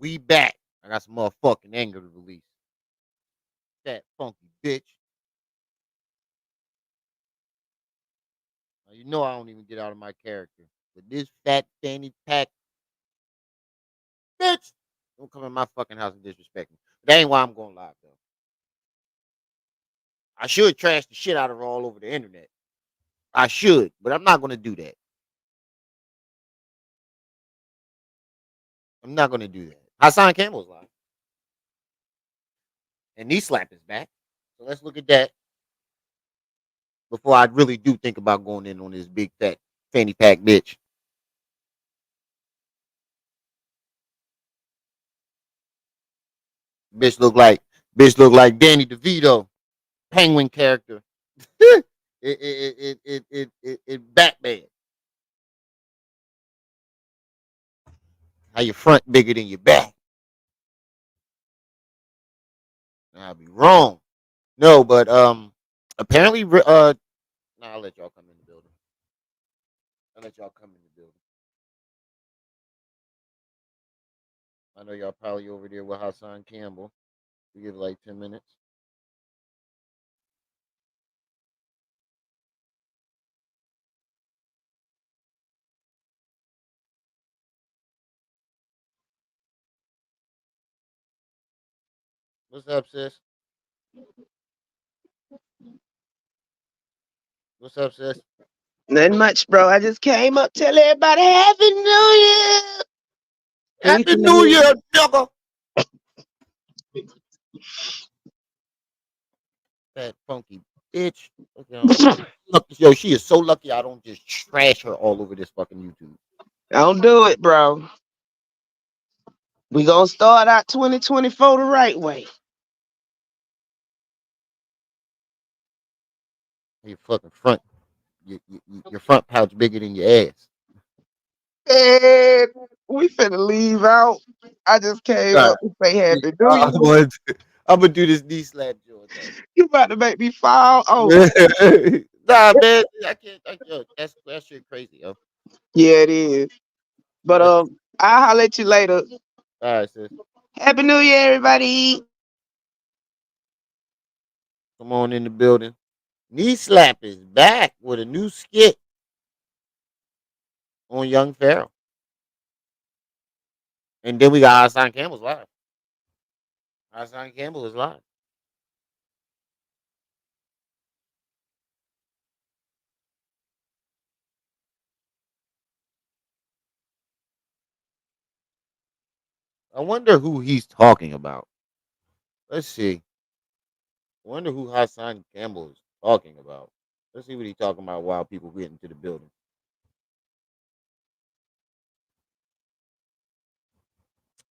We back. I got some motherfucking anger to release. That funky bitch. Now, you know I don't even get out of my character. But this fat fanny pack bitch, don't come in my fucking house and disrespect me. That ain't why I'm going live though. I should trash the shit out of her all over the internet. I should, but I'm not gonna do that. I'm not gonna do that. Hassan Campbell's live. And knee slap is back. So let's look at that before I really do think about going in on this big fat fanny pack bitch. Bitch look like Danny DeVito, Penguin character. it Batman. How your front bigger than your back? I'll be wrong. No, but apparently nah, I'll let y'all come in the building. I'll let y'all come in the building. I know y'all probably over there with Hassan Campbell. We give it like 10 minutes. What's up, sis? What's up, sis? Nothing much, bro. I just came up tell everybody Happy New Year. Happy New Year, nigga. That funky bitch. Look, yo, she is so lucky I don't just trash her all over this fucking YouTube. Don't do it, bro. We gonna start out 2024 the right way. Your fucking front, your front pouch bigger than your ass. And we finna leave out. I just came up to say Happy New Year. I'm gonna do this knee slap joint. You about to make me fall? Oh, nah, man, I can't. Yo, that shit crazy, yo. yeah, it is. But I'll holler at you later. All right, sis. Happy New Year, everybody. Come on in the building. Knee slap is back with a new skit on Young Pharaoh. And then we got Hassan Campbell's live. Hassan Campbell is live. I wonder who he's talking about. Let's see. I wonder who Hassan Campbell is talking about. Let's see what he's talking about while people get into the building.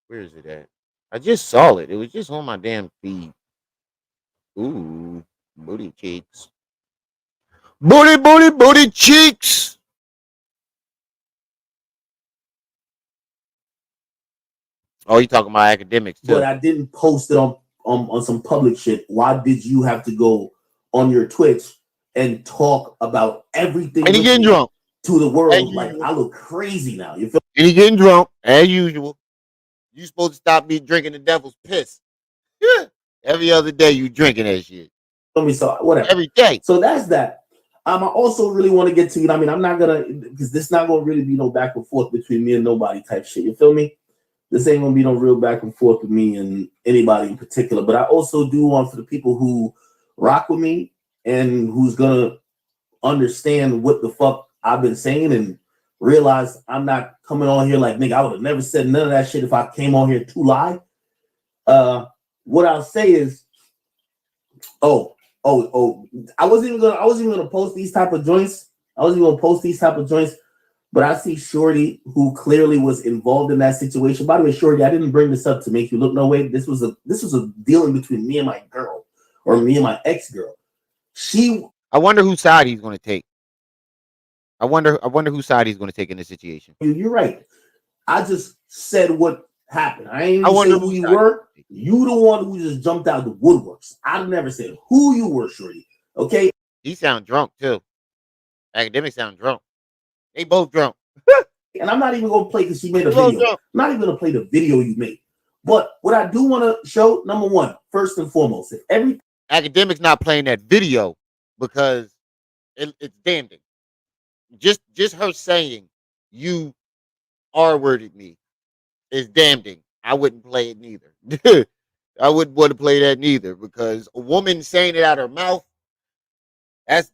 Where is it at? I just saw it. It was just on my damn feed. Ooh, booty cheeks. Booty cheeks. Oh, you talking about academics too? But I didn't post it on some public shit. Why did you have to go on your Twitch and talk about everything? And he getting drunk to the world. Like I look crazy now. You feel? And he getting drunk as usual. You supposed to stop me drinking the devil's piss. Yeah. Every other day you drinking that shit. So whatever. Every day. So that's that. I also really want to get to, I mean, I'm not gonna, because this not gonna really be no back and forth between me and nobody type shit. You feel me? This ain't gonna be no real back and forth with me and anybody in particular. But I also do want for the people who rock with me and who's gonna understand what the fuck I've been saying and realize I'm not coming on here like, nigga, I would have never said none of that shit if I came on here to lie. What I'll say is, I wasn't even gonna post these type of joints. But I see Shorty, who clearly was involved in that situation. By the way, Shorty, I didn't bring this up to make you look no way. This was a dealing between me and my girl, or me and my ex-girl. I wonder whose side he's gonna take. I wonder whose side he's gonna take in this situation. You're right. I just said what happened. I ain't even say who you were. You the one who just jumped out the woodworks. I never said who you were, Shorty. Okay? He sound drunk too. Academics sound drunk. They both drunk. And I'm not even gonna play because she made a video. I'm not even gonna play the video you made. But what I do want to show, number one, first and foremost, if every Academics not playing that video because it's damning. Just her saying you R-worded me is damning. I wouldn't play it neither. I wouldn't want to play that neither because a woman saying it out her mouth, that's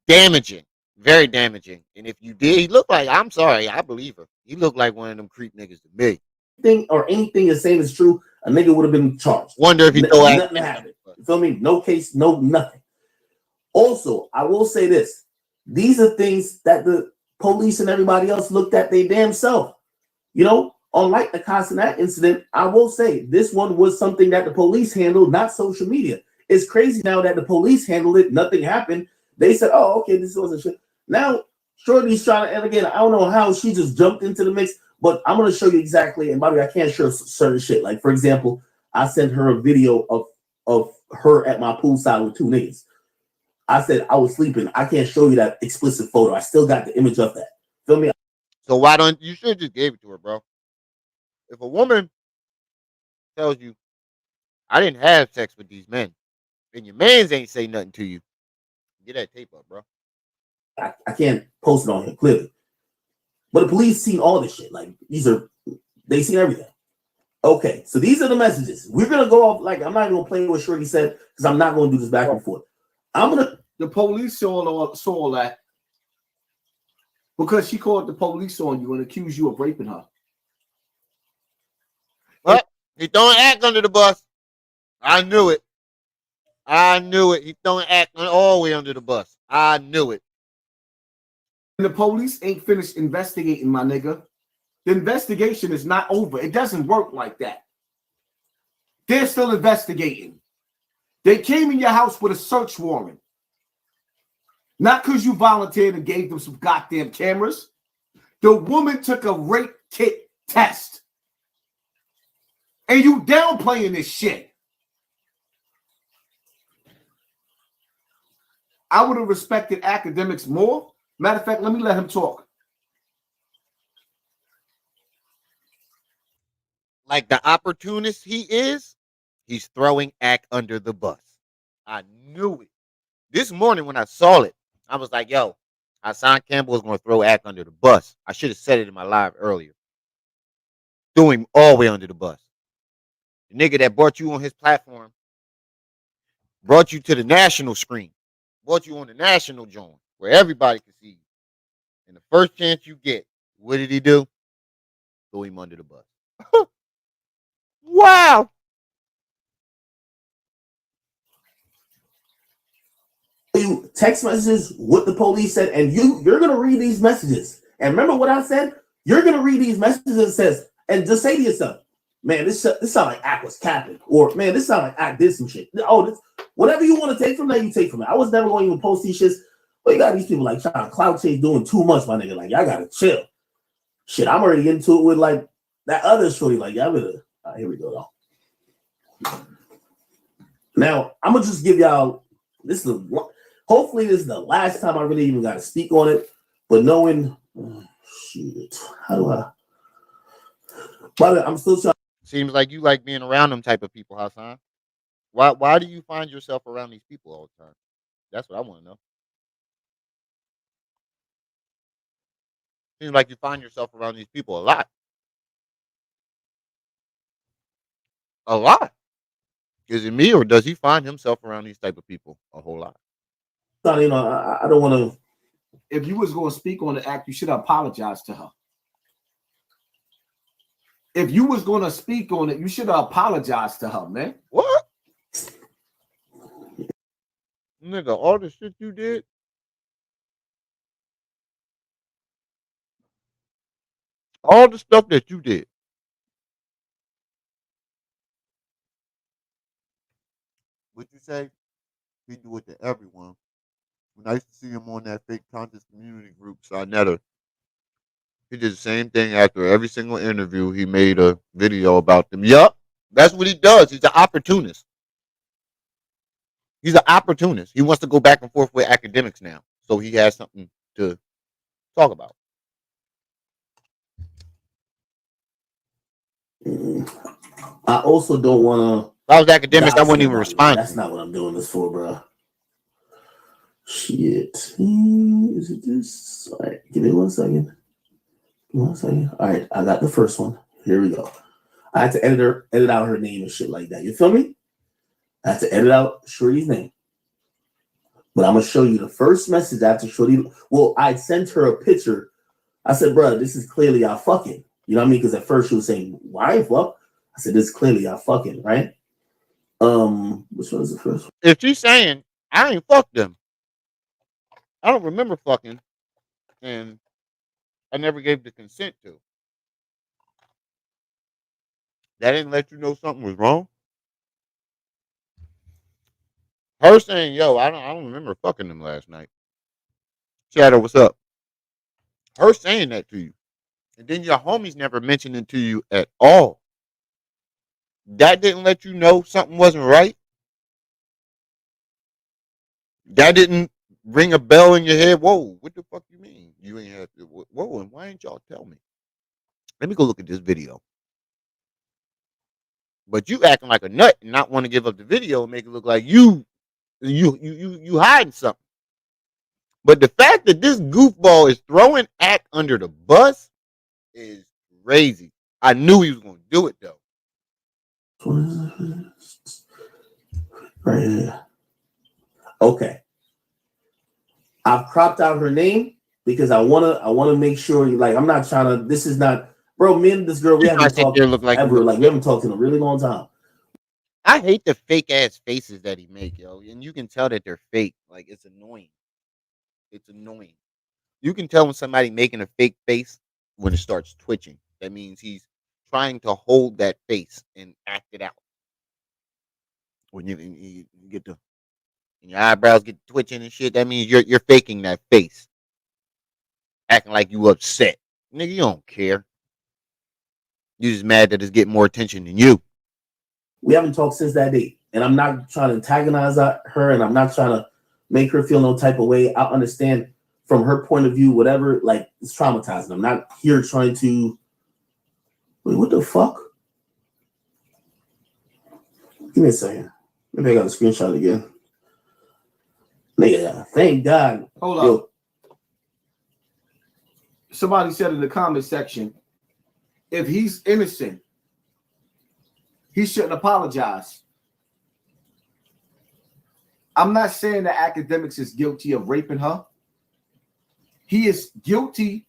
damaging, very damaging. And if you did, he looked like, I'm sorry, I believe her. He looked like one of them creep niggas to me. thing or anything is saying is true, a nigga would have been charged. Wonder if he throw nothing happened. You feel me? No case, no nothing. Also, I will say this: these are things that the police and everybody else looked at their damn self. You know, unlike the Castanet incident, I will say this one was something that the police handled, not social media. It's crazy now that the police handled it, nothing happened. They said, "Oh, okay, this wasn't shit." Now, Shorty's trying to, and again, I don't know how she just jumped into the mix, but I'm gonna show you exactly. And by the way, I can't show certain shit. Like, for example, I sent her a video of her at my poolside with two niggas. I said I was sleeping. I can't show you that explicit photo. I still got the image of that. Feel me? So why don't you should just gave it to her, bro? If a woman tells you, I didn't have sex with these men, and your mans ain't say nothing to you, get that tape up, bro. I can't post it on him clearly. But the police seen all this shit. Like, they seen everything. Okay, so these are the messages. We're gonna go off, like, I'm not gonna play what Shorty said because I'm not gonna do this back and forth. The police saw all that because she called the police on you and accused you of raping her. But he throwing Act under the bus. I knew it. He throwing Act all the way under the bus. I knew it. And the police ain't finished investigating, my nigga. The investigation is not over. It doesn't work like that. They're still investigating. They came in your house with a search warrant. Not because you volunteered and gave them some goddamn cameras. The woman took a rape kit test. And you downplaying this shit. I would have respected Academics more. Matter of fact, let me let him talk. Like the opportunist he is, he's throwing Act under the bus. I knew it. This morning when I saw it, I was like, yo, Hassan Campbell is going to throw Act under the bus. I should have said it in my live earlier. Threw him all the way under the bus. The nigga that brought you on his platform brought you to the national screen, brought you on the national joint where everybody can see you. And the first chance you get, what did he do? Throw him under the bus. Wow. Text messages, what the police said, and you're gonna read these messages. And remember what I said? You're gonna read these messages and says, and just say to yourself, man, this sound like Act was capping, or man, this sound like Act did some shit. Oh, this, whatever you want to take from that, you take from it. I was never going to even post these shits. But you got these people like Clout Chase doing too much, my nigga. Like, y'all gotta chill. Shit, I'm already into it with like that other shorty. Like, y'all better. Here we go, though. Now, I'm gonna just give y'all this is hopefully this is the last time I really even got to speak on it. But knowing, shit, how do I? But I'm still trying. Seems like you like being around them type of people, Hassan. Why do you find yourself around these people all the time? That's what I want to know. Seems like you find yourself around these people a lot. A lot. Is it me or does he find himself around these type of people a whole lot? You know, I don't want to. If you was going to speak on the Act, you should apologize to her. If you was going to speak on it, you should apologize to her, man. What? Nigga, all the shit you did. All the stuff that you did. What you say? He do it to everyone. When I used to see him on that fake conscious community group, so I never. He did the same thing after every single interview. He made a video about them. Yup, that's what he does. He's an opportunist. He's an opportunist. He wants to go back and forth with academics now, so he has something to talk about. I also don't want If I was to academics, I dox wouldn't even nobody, bro. respond to That's you. not what I'm doing this for, bro. Shit. Is it this? All right, give me 1 second. 1 second. All right, I got the first one. Here we go. I had to edit out her name and shit like that. You feel me? I had to edit out Shorty's name. But I'm gonna show you the first message after Shorty. Well, I sent her a picture. I said, bro, this is clearly y'all fucking. You know what I mean? Because at first she was saying, why fuck? I said, this is clearly y'all fucking, right? Which one is the first one? If she's saying I ain't fucked them, I don't remember fucking, and I never gave the consent to. That didn't let you know something was wrong. Her saying, "Yo, I don't remember fucking them last night." Shadow, what's up? Her saying that to you, and then your homies never mentioned it to you at all. That didn't let you know something wasn't right. That didn't ring a bell in your head. Whoa, what the fuck you mean? You ain't have to. Whoa, and why ain't y'all tell me? Let me go look at this video. But you acting like a nut and not want to give up the video and make it look like you hiding something. But the fact that this goofball is throwing Act under the bus is crazy. I knew he was going to do it though. Right here. Okay. I've cropped out her name because I wanna make sure. Like, I'm not trying to. This is not, bro. Me and this girl, we haven't talked Look like ever. Like, we haven't talked in a really long time. I hate the fake ass faces that he make, yo, and you can tell that they're fake. Like, it's annoying. It's annoying. You can tell when somebody making a fake face when it starts twitching. That means he's trying to hold that face and act it out. When you get the and your eyebrows get twitching and shit, that means you're faking that face, acting like you upset. Nigga, you don't care. You just mad that it's getting more attention than you. We haven't talked since that date, and I'm not trying to antagonize her, and I'm not trying to make her feel no type of way. I understand from her point of view, whatever. Like, it's traumatizing. I'm not here trying to. Wait, what the fuck? Give me a second. Maybe I got a screenshot again. Nigga, thank God. Hold up. Somebody said in the comment section, if he's innocent, he shouldn't apologize. I'm not saying that Akademiks is guilty of raping her. He is guilty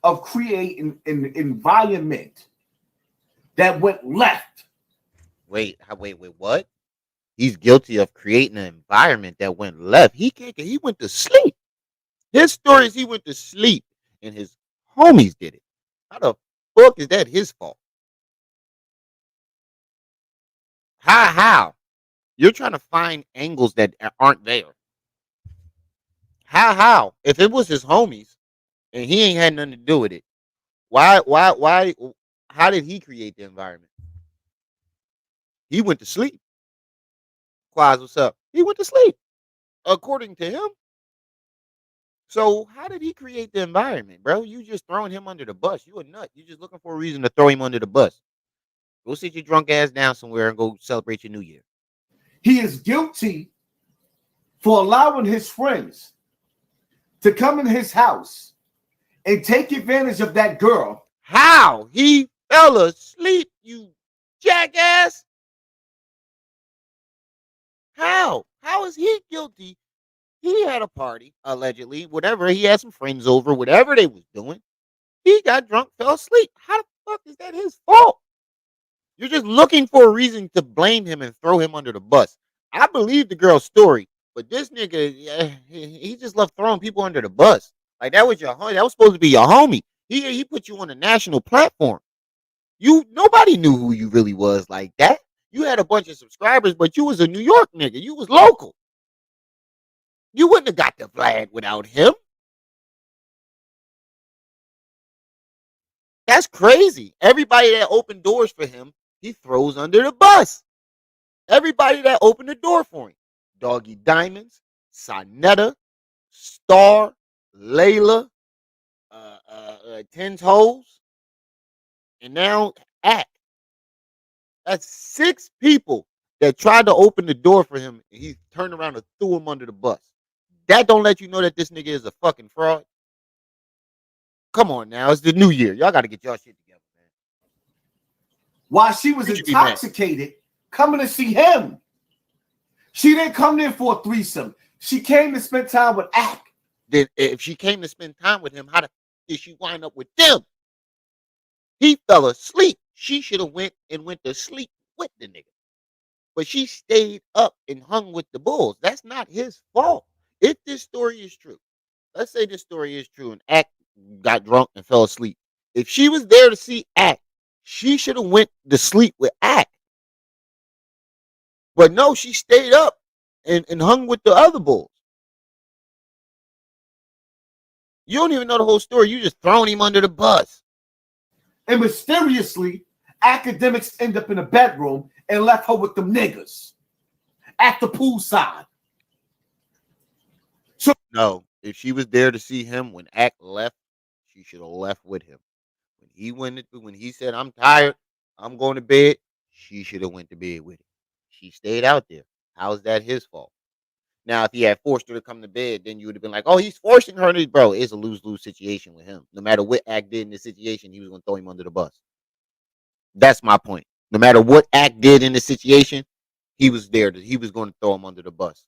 of creating an environment that went left. Wait, what? He's guilty of creating an environment that went left. He went to sleep. His story is he went to sleep and his homies did it. How the fuck is that his fault? How? You're trying to find angles that aren't there. How? If it was his homies and he ain't had nothing to do with it, why? How did he create the environment? He went to sleep. Quaz, what's up? He went to sleep, according to him. So how did he create the environment, bro? You just throwing him under the bus. You a nut. You just looking for a reason to throw him under the bus. Go sit your drunk ass down somewhere and go celebrate your New Year. He is guilty for allowing his friends to come in his house and take advantage of that girl. How? He fell asleep, you jackass. How? How is he guilty? He had a party, allegedly, whatever. He had some friends over, whatever they was doing. He got drunk, fell asleep. How the fuck is that his fault? You're just looking for a reason to blame him and throw him under the bus. I believe the girl's story, but this nigga, he just loved throwing people under the bus. Like that was that was supposed to be your homie. He put you on a national platform. Nobody knew who you really was like that. You had a bunch of subscribers, but you was a New York nigga. You was local. You wouldn't have got the flag without him. That's crazy. Everybody that opened doors for him, he throws under the bus. Everybody that opened the door for him. Doggy Diamonds, Sonetta, Star, Layla, Ten Toes, and now Act. That's 6 people that tried to open the door for him, and he turned around and threw him under the bus. That don't let you know that this nigga is a fucking fraud. Come on now, it's the new year. Y'all got to get y'all shit together, man. While she was intoxicated, coming to see him. She didn't come there for a threesome. She came to spend time with Ack. Then if she came to spend time with him, how the did she wind up with them? He fell asleep. She should have went to sleep with the nigga. But she stayed up and hung with the bulls. That's not his fault. If this story is true, let's say this story is true and Ack got drunk and fell asleep. If she was there to see Ack, she should have went to sleep with Ack. But no, she stayed up and hung with the other bulls. You don't even know the whole story. You just throwing him under the bus. And mysteriously, Akademiks end up in a bedroom and left her with them niggas at the poolside. So no, if she was there to see him when Ack left, she should have left with him. When he said, "I'm tired, I'm going to bed," she should have went to bed with him. She stayed out there. How is that his fault? Now, if he had forced her to come to bed, then you would have been like, "Oh, he's forcing her to." Bro, it's a lose-lose situation with him. No matter what Ack did in this situation, he was going to throw him under the bus. That's my point. No matter what Ack did in the situation, he was there. He was going to throw him under the bus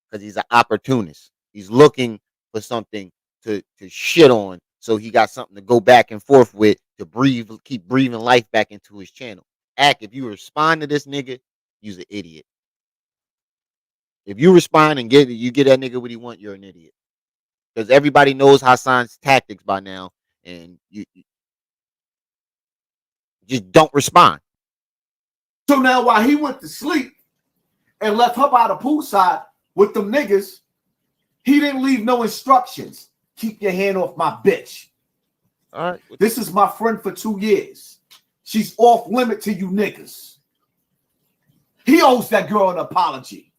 because he's an opportunist. He's looking for something to shit on, so he got something to go back and forth with to keep breathing life back into his channel. Ack, if you respond to this nigga, you're an idiot. If you respond and get that nigga what he want, you're an idiot. Because everybody knows Hassan's tactics by now, and you just don't respond. So now while he went to sleep and left her by the poolside with them niggas, he didn't leave no instructions. Keep your hand off my bitch. All right. This is my friend for 2 years. She's off limit to you niggas. He owes that girl an apology.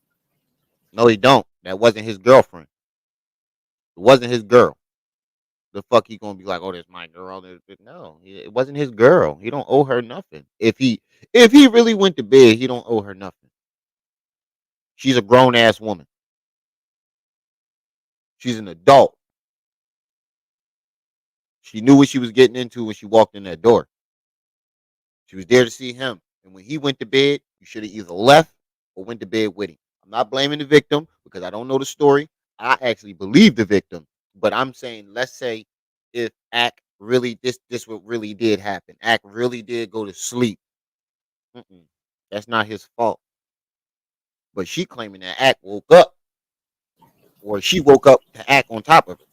No, he don't. That wasn't his girlfriend. It wasn't his girl. The fuck he gonna be like, "Oh, that's my girl"? No, it wasn't his girl. He don't owe her nothing. If he really went to bed, he don't owe her nothing. She's a grown ass woman. She's an adult. She knew what she was getting into when she walked in that door. She was there to see him, and when he went to bed, you should have either left or went to bed with him. I'm not blaming the victim because I don't know the story. I actually believe the victim, but I'm saying, let's say if Ack really this what really did happen. Ack really did go to sleep. That's not his fault. But she claiming that Ack woke up, or she woke up to Ack on top of her.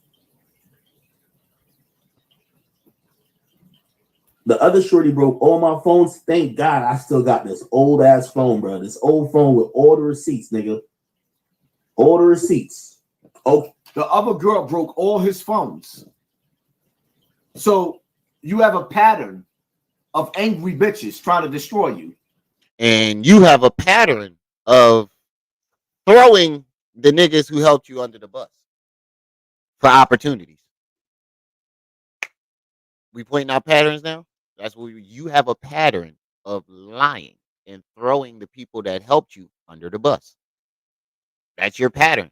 The other shorty broke all my phones. Thank God I still got this old ass phone, bro. This old phone with all the receipts, nigga. All the receipts. Oh, the other girl broke all his phones. So you have a pattern of angry bitches trying to destroy you. And you have a pattern of throwing the niggas who helped you under the bus for opportunities. We pointing out patterns now? That's what you have a pattern of lying and throwing the people that helped you under the bus. That's your pattern.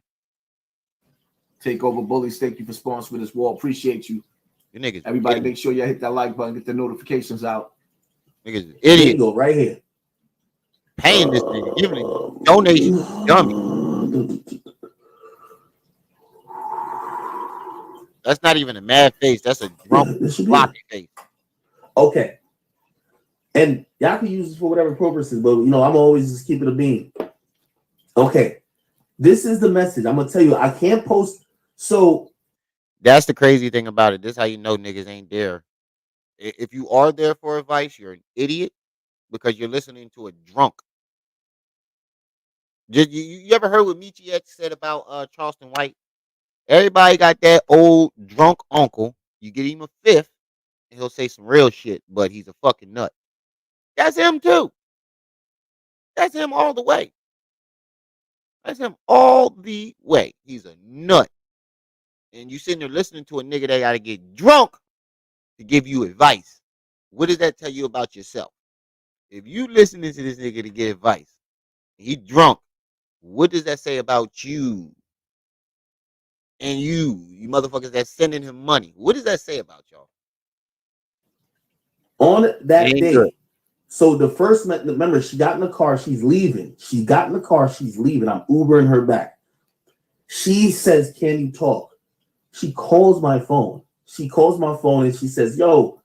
Take over bullies. Thank you for sponsoring this wall. Appreciate you. You niggas. Everybody, make sure you hit that like button, get the notifications out. Niggas, idiot. Go right here. Paying this nigga, giving it donations, dummy. That's not even a mad face. That's a drunk, sloppy face. Okay. And y'all can use this for whatever purposes, but I'm always just keeping a beam. Okay. This is the message. I'm gonna tell you, I can't post. So that's the crazy thing about it. This is how you know niggas ain't there. If you are there for advice, you're an idiot because you're listening to a drunk. You ever heard what Michi X said about Charleston White? Everybody got that old drunk uncle. You get him a fifth, and he'll say some real shit, but he's a fucking nut. That's him too. That's him all the way. That's him all the way. He's a nut. And you sitting there listening to a nigga that gotta get drunk to give you advice. What does that tell you about yourself? If you listening to this nigga to get advice, he drunk, what does that say about you? And you motherfuckers that's sending him money. What does that say about y'all? On It that ain't good. day, so the first, remember, she got in the car, she's leaving. She got in the car, she's leaving. I'm Ubering her back. She says, "Can you talk?" She calls my phone. She calls my phone and she says, "Yo,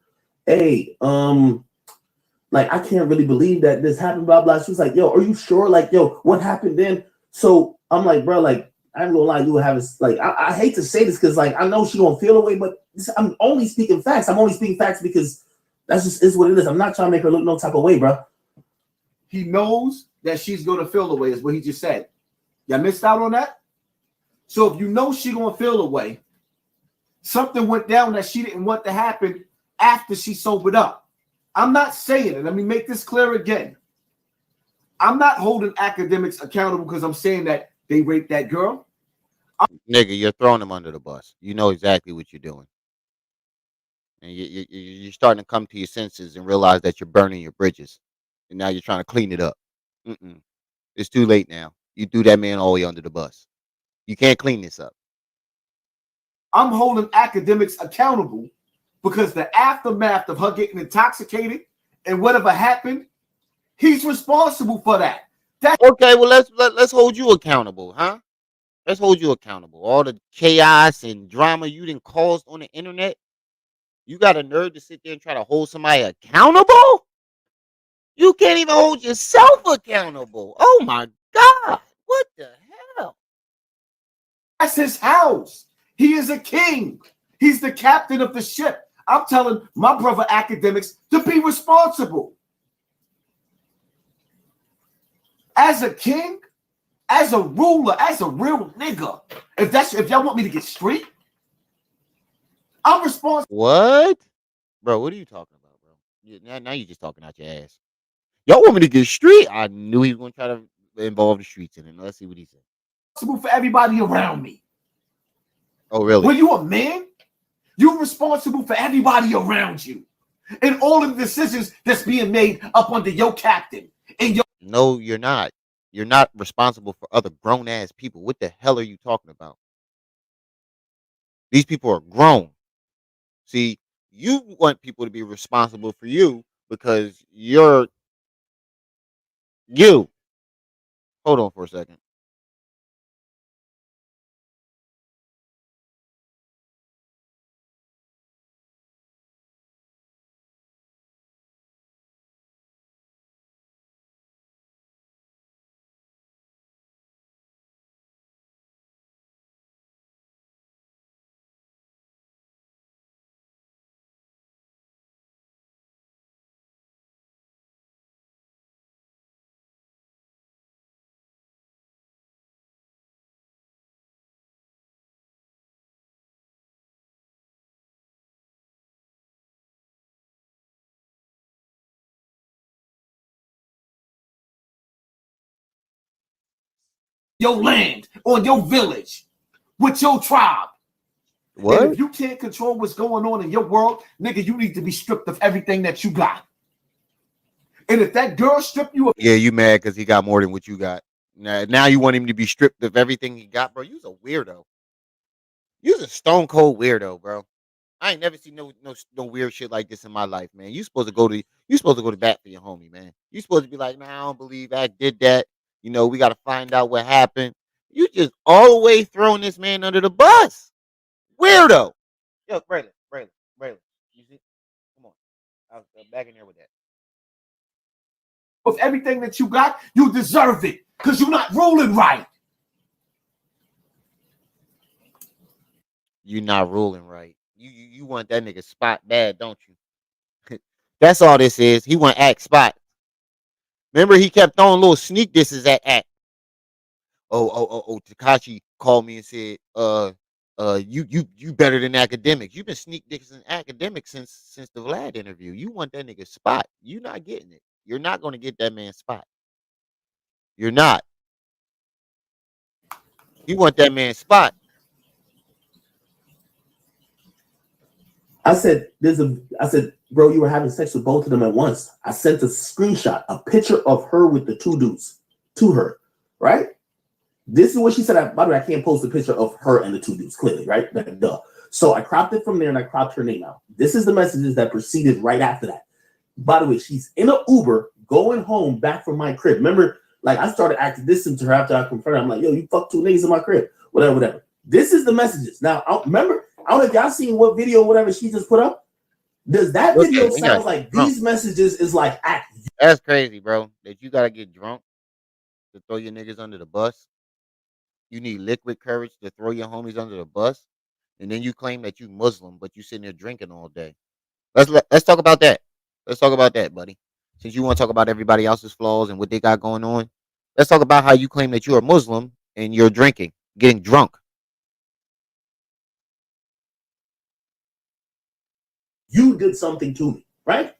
hey, like I can't really believe that this happened, blah blah." She was like, "Yo, are you sure? Like, yo, what happened then?" So I'm like, bro, like I ain't gonna lie, you have like I hate to say this because like I know she gonna feel away, but I'm only speaking facts. I'm only speaking facts because that's just is what it is. I'm not trying to make her look no type of way, bro. He knows that she's gonna feel away, is what he just said. Y'all missed out on that? So if you know she gonna feel away, something went down that she didn't want to happen after she sobered up. I'm not saying it. Let me make this clear again. I'm not holding Akademiks accountable because I'm saying that they raped that girl. Nigga, you're throwing him under the bus. You know exactly what you're doing. And you're starting to come to your senses and realize that you're burning your bridges. And now you're trying to clean it up. Mm-mm. It's too late now. You threw that man all the way under the bus. You can't clean this up. I'm holding Akademiks accountable because the aftermath of her getting intoxicated and whatever happened, he's responsible for that. Okay, well let's hold you accountable, huh? Let's hold you accountable. All the chaos and drama you done caused on the internet, you got a nerve to sit there and try to hold somebody accountable? You can't even hold yourself accountable. Oh my God. What the hell? That's his house. He is a king. He's the captain of the ship. I'm telling my brother Akademiks to be responsible. As a king, as a ruler, as a real nigga. If y'all want me to get straight, I'm responsible. What? Bro, what are you talking about, bro? Now you just talking out your ass. Y'all want me to get street? I knew he was going to try to involve the streets in it. Let's see what he said. For everybody around me. Oh, really? When you a man, you're responsible for everybody around you and all of the decisions that's being made up under your captain. And your No, you're not. You're not responsible for other grown ass people. What the hell are you talking about? These people are grown. See, you want people to be responsible for you because you're you. Hold on for a second. land, on your village, with your tribe. What? And if you can't control what's going on in your world, nigga, you need to be stripped of everything that you got. And if that girl stripped you of, Yeah, you mad because he got more than what you got. Now you want him to be stripped of everything he got, bro. You's a weirdo. You's a stone cold weirdo, bro. I ain't never seen no weird shit like this in my life, man. You supposed to go to bat for your homie, man. You supposed to be like, nah, I don't believe I did that. You know, we gotta find out what happened. You just all the way throwing this man under the bus. Weirdo. Yo, Braylon. You see? Come on. I was back in there with that. everything that you got, you deserve it because you're not ruling right. You not ruling right. You want that nigga spot bad, don't you? That's all this is. He want act spot. Remember, he kept throwing little sneak disses at act. Takashi called me and said, you better than academics. You've been sneak dissing academics since the Vlad interview. You want that nigga spot. You not getting it. You're not gonna get that man spot. You're not. You want that man spot. I said, bro, you were having sex with both of them at once. I sent a screenshot, a picture of her with the two dudes to her, right? This is what she said. By the way, I can't post a picture of her and the two dudes, clearly, right? Duh. So I cropped it from there and I cropped her name out. This is the messages that proceeded right after that. By the way, she's in an Uber going home back from my crib. Remember, like I started acting distant to her after I confronted her. I'm like, yo, you fucked two niggas in my crib. Whatever. This is the messages. Now, I don't know if y'all seen what video, whatever she just put up. Does that video sound like these messages is like act? That's crazy, bro. That you gotta get drunk to throw your niggas under the bus. You need liquid courage to throw your homies under the bus, and then you claim that you Muslim, but you sitting there drinking all day. Let's talk about that. Let's talk about that, buddy. Since you want to talk about everybody else's flaws and what they got going on, let's talk about how you claim that you're a Muslim and you're drinking, getting drunk. You did something to me, right?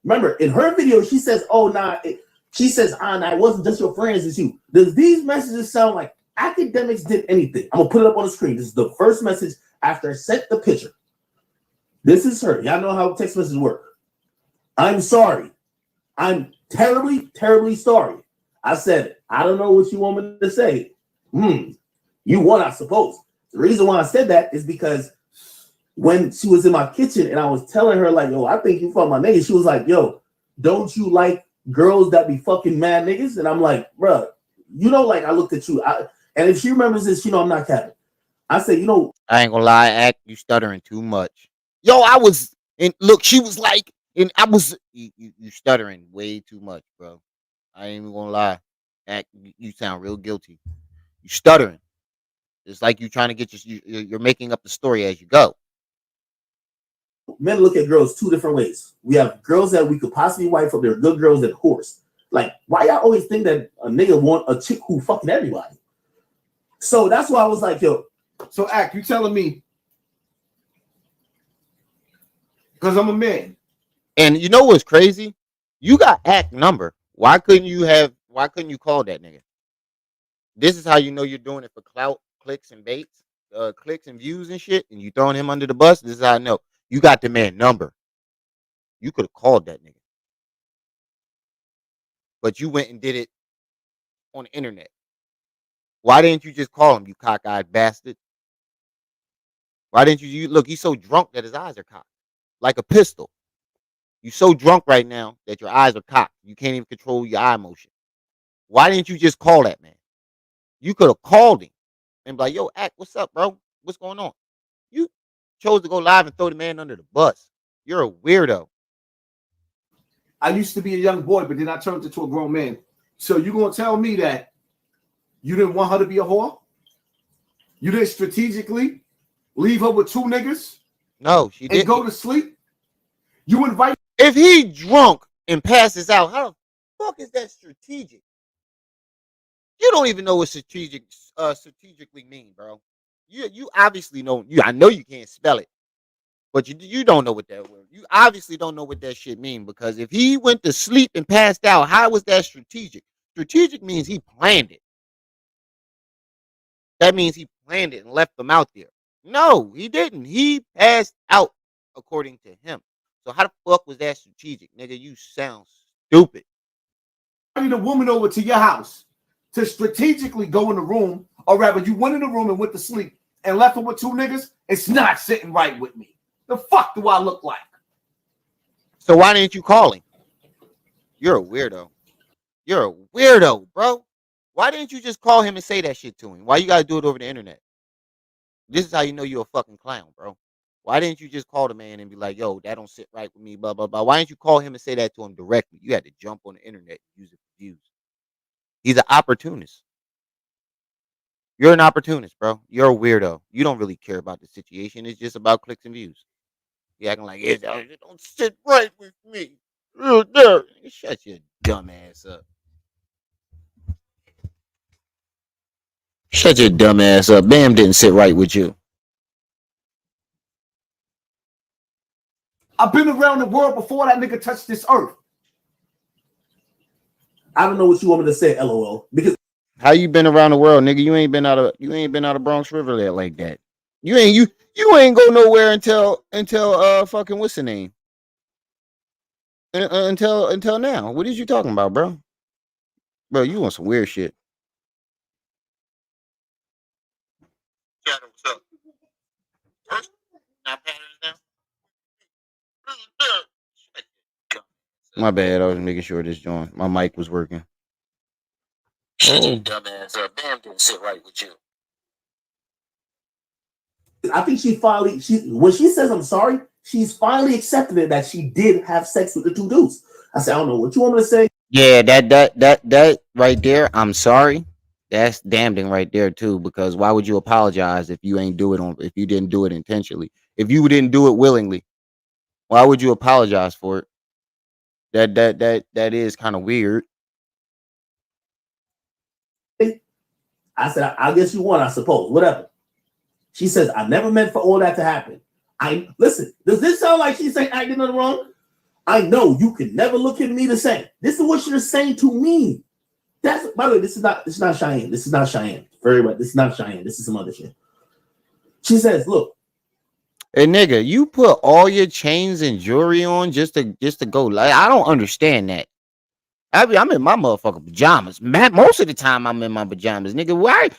Remember in her video, she says, "Oh, nah." She says, "I wasn't just your friends, it's you." Does these messages sound like Academics did anything? I'm gonna put it up on the screen. This is the first message after I sent the picture. This is her. Y'all know how text messages work. I'm sorry. I'm terribly, terribly sorry. I said it. I don't know what you want me to say. You won, I suppose. The reason why I said that is because when she was in my kitchen and I was telling her, like, yo, I think you fuck my niggas, she was like, yo, don't you like girls that be fucking mad niggas? And I'm like, bruh, you know, like I looked at you. And if she remembers this, you know, I'm not capping. I said, you know, I ain't gonna lie, Act, you stuttering too much. Yo, I was, and look, she was like, and I was, you stuttering way too much, bro. I ain't even gonna lie. Act, you sound real guilty. You stuttering. It's like you trying to get you're making up the story as you go. Men look at girls two different ways. We have girls that we could possibly wife up. They're good girls that horse. Like, why y'all always think that a nigga want a chick who fucking everybody? So that's why I was like, yo. So Act, you telling me, because I'm a man. And you know what's crazy? You got Act number. Why couldn't you call that nigga? This is how you know you're doing it for clout, clicks and baits, clicks and views and shit, and you throwing him under the bus. This is how I know. You got the man number. You could have called that nigga. But you went and did it on the internet. Why didn't you just call him, you cockeyed bastard? Why didn't you look, he's so drunk that his eyes are cocked. Like a pistol. You so drunk right now that your eyes are cocked. You can't even control your eye motion. Why didn't you just call that man? You could have called him and be like, yo, Act, what's up, bro? What's going on? You chose to go live and throw the man under the bus. You're a weirdo. I used to be a young boy, but then I turned into a grown man. So you gonna tell me that you didn't want her to be a whore? You didn't strategically leave her with two niggas? No, she didn't. And go to sleep? You invite. If he drunk and passes out, how the fuck is that strategic? You don't even know what strategically mean, bro. You obviously know. I know you can't spell it, but you don't know what that word. You obviously don't know what that shit mean, because if he went to sleep and passed out, how was that strategic? Strategic means he planned it. That means he planned it and left them out there. No, he didn't. He passed out, according to him. So how the fuck was that strategic, nigga? You sound stupid. The woman over to your house to strategically go in the room, or rather, you went in the room and went to sleep and left her with two niggas. It's not sitting right with me. The fuck do I look like? So why didn't you call him? You're a weirdo. You're a weirdo, bro. Why didn't you just call him and say that shit to him? Why you gotta do it over the internet? This is how you know you're a fucking clown, bro. Why didn't you just call the man and be like, yo, that don't sit right with me, blah, blah, blah. Why didn't you call him and say that to him directly? You had to jump on the internet and use it for views. He's an opportunist. You're an opportunist, bro. You're a weirdo. You don't really care about the situation. It's just about clicks and views. You're acting like, it don't sit right with me. Shut your dumb ass up. Shut your dumb ass up. Bam didn't sit right with you. I've been around the world before that nigga touched this earth. I don't know what you want me to say, LOL. Because how you been around the world, nigga? You ain't been out of Bronx River there like that. You ain't go nowhere until fucking what's the name? Until now. What is you talking about, bro? Bro, you want some weird shit. What's up? First, not patterns now. My bad. I was making sure this joint, my mic was working. Dumbass, Bam didn't sit right with you. I think when she says I'm sorry, she's finally accepted it that she did have sex with the two dudes. I said, I don't know what you want me to say. Yeah, that right there. I'm sorry. That's damning right there too. Because why would you apologize if you if you didn't do it intentionally? If you didn't do it willingly, why would you apologize for it? That is kind of weird. I said, I guess you won, I suppose. Whatever. She says, I never meant for all that to happen. Listen, does this sound like she's saying I did nothing wrong? I know you can never look at me the same. This is what you're saying to me. That's, by the way, this is not Cheyenne. This is not Cheyenne. Very well. This is not Cheyenne. This is some other shit. She says, look. Hey nigga, you put all your chains and jewelry on just to go. Like, I don't understand that. I'm in my motherfucking pajamas. Most of the time I'm in my pajamas, nigga. Why?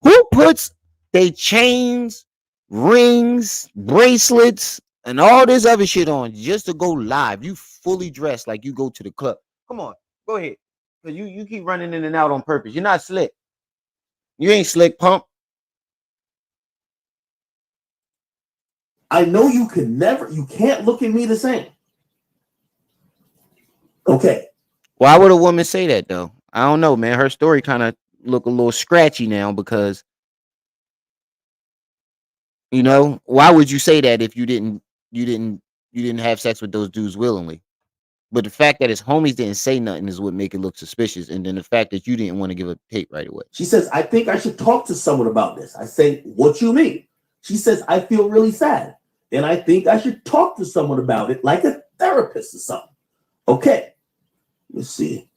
Who puts they chains, rings, bracelets, and all this other shit on just to go live? You fully dressed like you go to the club. Come on, go ahead. Cause you keep running in and out on purpose. You're not slick. You ain't slick, pump. I know you can't look at me the same. Okay. Why would a woman say that though? I don't know, man. Her story kind of look a little scratchy now because, you know, why would you say that if you didn't have sex with those dudes willingly? But the fact that his homies didn't say nothing is what make it look suspicious. And then the fact that you didn't want to give a tape right away. She says, I think I should talk to someone about this. I say, what you mean? She says, I feel really sad. And I think I should talk to someone about it, like a therapist or something. Okay. Let's see.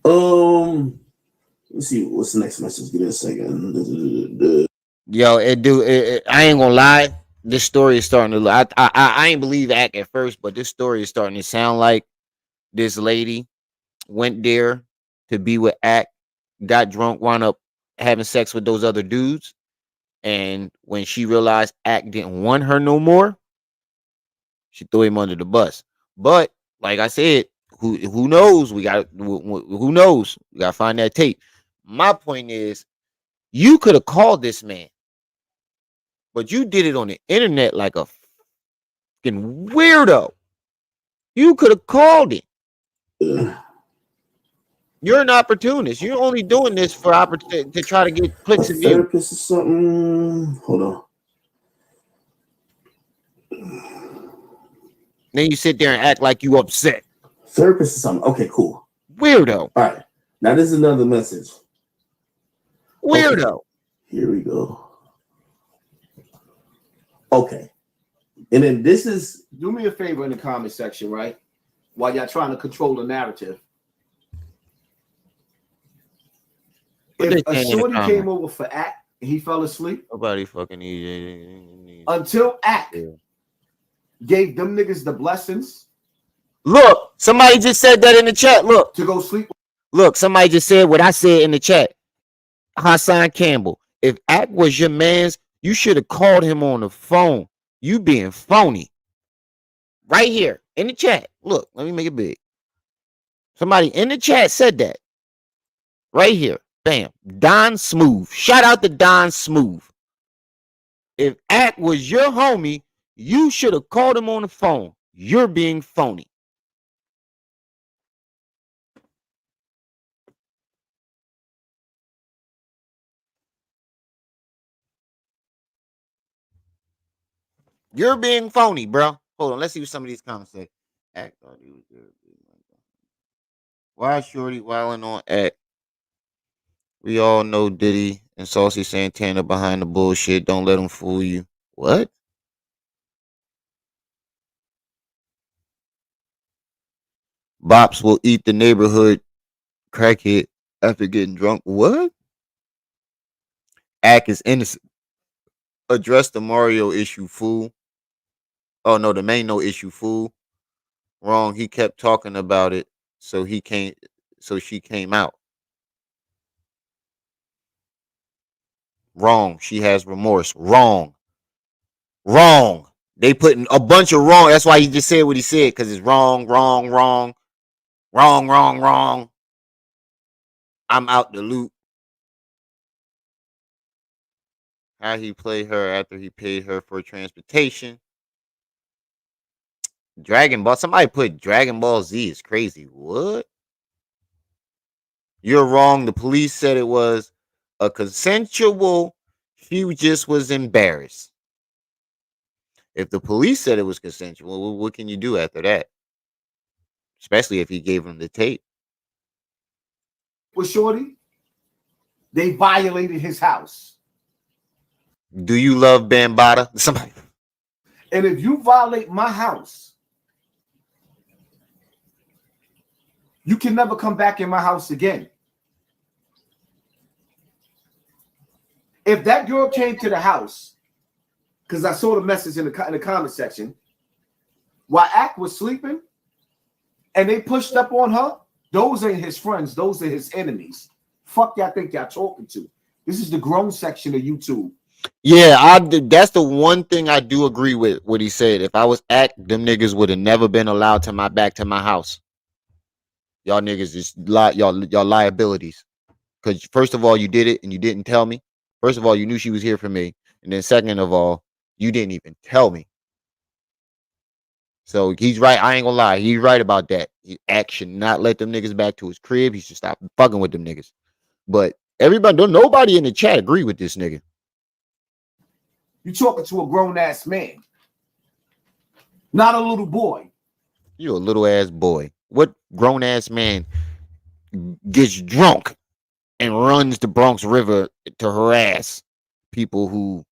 Let's see. What's the next message? Give me a second. Yo, I ain't gonna lie. This story is starting to look. I ain't believe Ack at first, but this story is starting to sound like this lady went there to be with Ack, got drunk, wound up having sex with those other dudes, and when she realized Ack didn't want her no more, she threw him under the bus. But like I said, who knows? Who knows? We gotta find that tape. My point is, you could have called this man, but you did it on the internet like a fucking weirdo. You could have called it. You're an opportunist. You're only doing this for opportunity to try to get clicks and views. Therapist or something. Hold on. Then you sit there and act like you upset. Therapist or something. Okay, cool. Weirdo. All right. Now this is another message. Weirdo. Okay. Here we go. Okay. And then this is. Do me a favor in the comment section, right? While y'all trying to control the narrative. If a shorty came over for Act and he fell asleep. Nobody fucking needs until Act gave them niggas the blessings. Look, somebody just said that in the chat. Look. To go sleep. Look, somebody just said what I said in the chat. Hassan Campbell. If Act was your man's, you should have called him on the phone. You being phony. Right here in the chat. Look, let me make it big. Somebody in the chat said that. Right here. Bam. Don Smooth. Shout out to Don Smooth. If Act was your homie, you should have called him on the phone. You're being phony. You're being phony, bro. Hold on. Let's see what some of these comments say. Act thought he was there. Why Shorty wilding on Act? We all know Diddy and Saucy Santana behind the bullshit. Don't let them fool you. What? Bops will eat the neighborhood crackhead after getting drunk. What? Act is innocent. address the Mario issue, fool. Oh no, the main no issue, fool. Wrong. He kept talking about it, so he came. So she came out. Wrong. She has remorse. Wrong. Wrong. They putting a bunch of wrong. That's why he just said what he said, because it's wrong, wrong, wrong, wrong, wrong, wrong. I'm out the loop. How he played her after he paid her for transportation. Dragon Ball. Somebody put Dragon Ball Z is crazy. What? You're wrong. The police said it was a consensual. She just was embarrassed. If the police said it was consensual, what can you do after that? Especially if he gave him the tape. With Shorty, they violated his house. Do you love Bambata? Somebody. And if you violate my house, you can never come back in my house again. If that girl came to the house, because I saw the message in the comment section, while Ack was sleeping, and they pushed up on her, those ain't his friends. Those are his enemies. Fuck y'all think y'all talking to? This is the grown section of YouTube. Yeah, that's the one thing I do agree with what he said. If I was Ack, them niggas would have never been allowed to my house. Y'all niggas is y'all liabilities. Because first of all, you did it and you didn't tell me. First of all, you knew she was here for me. And then second of all, you didn't even tell me. So he's right. I ain't gonna lie. He's right about that. Ack should not let them niggas back to his crib. He should stop fucking with them niggas. But nobody in the chat agree with this nigga. You talking to a grown-ass man, not a little boy. You a little ass boy. What grown ass man gets drunk and runs the Bronx River to harass people who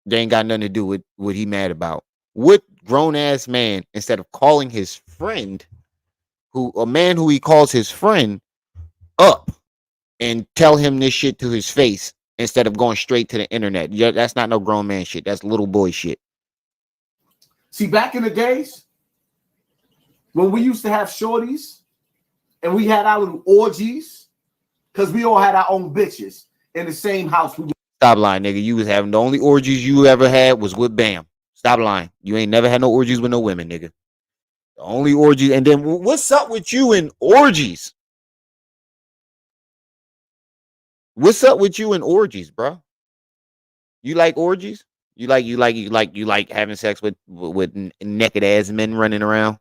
they ain't got nothing to do with what he mad about? What grown ass man, instead of calling his friend, a man who he calls his friend, up and tell him this shit to his face instead of going straight to the internet? Yeah, that's not no grown man shit. That's little boy shit. See, back in the days, when we used to have shorties and we had our little orgies, because we all had our own bitches in the same house. Stop lying, nigga. You was having the only orgies you ever had was with Bam. Stop lying. You ain't never had no orgies with no women, nigga. The only orgies. And then what's up with you and orgies? What's up with you and orgies, bro? You like orgies? You like having sex with naked ass men running around?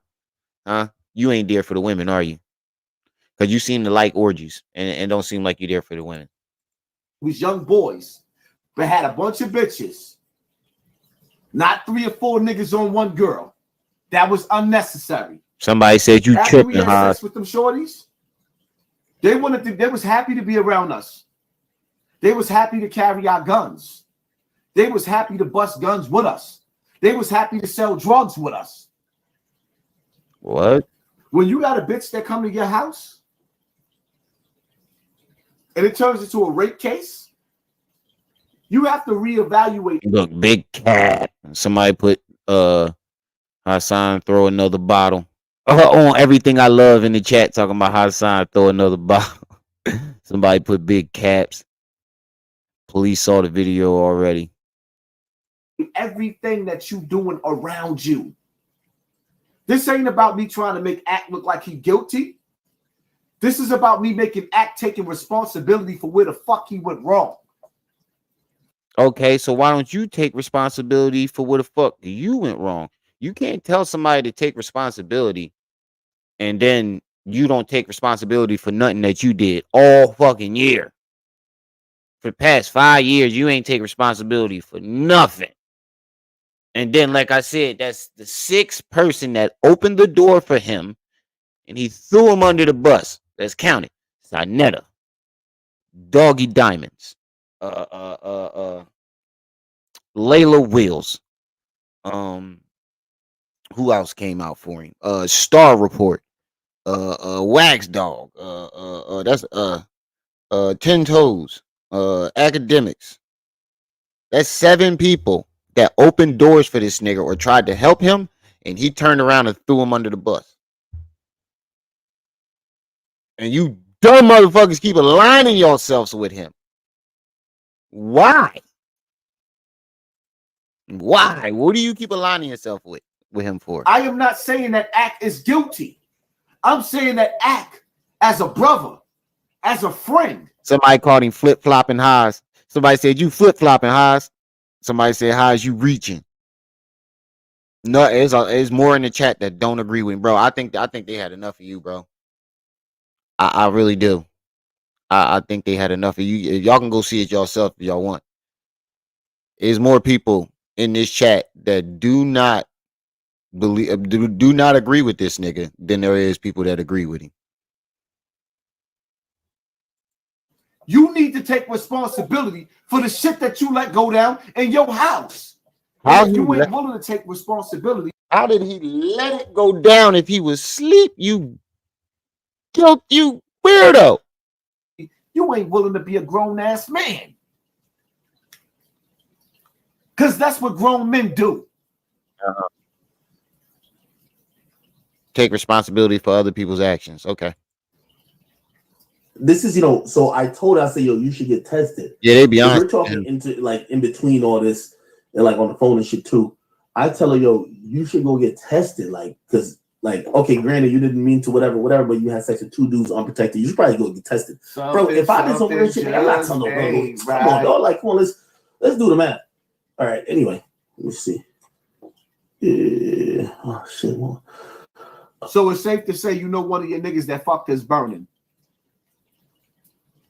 Huh? You ain't there for the women, are you? Because you seem to like orgies and don't seem like you're there for the women. We was young boys, but had a bunch of bitches. Not 3 or 4 niggas on one girl. That was unnecessary. Somebody said you After tripping, we had huh? sex with them shorties, they was happy to be around us. They was happy to carry our guns. They was happy to bust guns with us. They was happy to sell drugs with us. What? When you got a bitch that come to your house and it turns into a rape case, you have to reevaluate. Look, big cat. Somebody put Hassan throw another bottle. On everything I love in the chat talking about Hassan throw another bottle. Somebody put big caps. Police saw the video already. Everything that you doing around you. This ain't about me trying to make Act look like he guilty. This is about me making Act taking responsibility for where the fuck he went wrong. Okay, so why don't you take responsibility for where the fuck you went wrong? You can't tell somebody to take responsibility and then you don't take responsibility for nothing that you did all fucking year. For the past 5 years, you ain't take responsibility for nothing. And then, like I said, that's the 6th person that opened the door for him and he threw him under the bus. Let's count it. Sinetta, Doggy Diamonds, Layla Wills. Who else came out for him? Star Report, Wax Dog, that's 10 Toes, Academics, That's 7 people that opened doors for this nigga or tried to help him, and he turned around and threw him under the bus. And you dumb motherfuckers keep aligning yourselves with him. Why? Why? What do you keep aligning yourself with him for? I am not saying that Ack is guilty. I'm saying that Ack, as a brother, as a friend. Somebody called him flip-flopping Haas. Somebody said, you flip-flopping Haas. Somebody said, Haas, you reaching. No, it's more in the chat that don't agree with him, bro. I think they had enough of you, bro. I really do. I think they had enough of you. Y'all can go see it yourself if y'all want. There's more people in this chat that do not do not agree with this nigga than there is people that agree with him. You need to take responsibility for the shit that you let go down in your house. How you ain't willing to take responsibility. How did he let it go down if he was asleep? You weirdo. You ain't willing to be a grown-ass man. Because that's what grown men do. Take responsibility for other people's actions. Okay. This is, so I told her, I said, yo, you should get tested. Yeah, they be honest. We're talking in between all this and like on the phone and shit too. I tell her, yo, you should go get tested. Because okay, granted, you didn't mean to whatever, but you had sex with 2 dudes unprotected. You should probably go get tested. Bro, if I did some weird shit, I'm not telling no bro. Come on, dog. Come on, let's do the math. All right, anyway, let me see. Yeah. Oh, shit. Well. So it's safe to say one of your niggas that fucked is burning.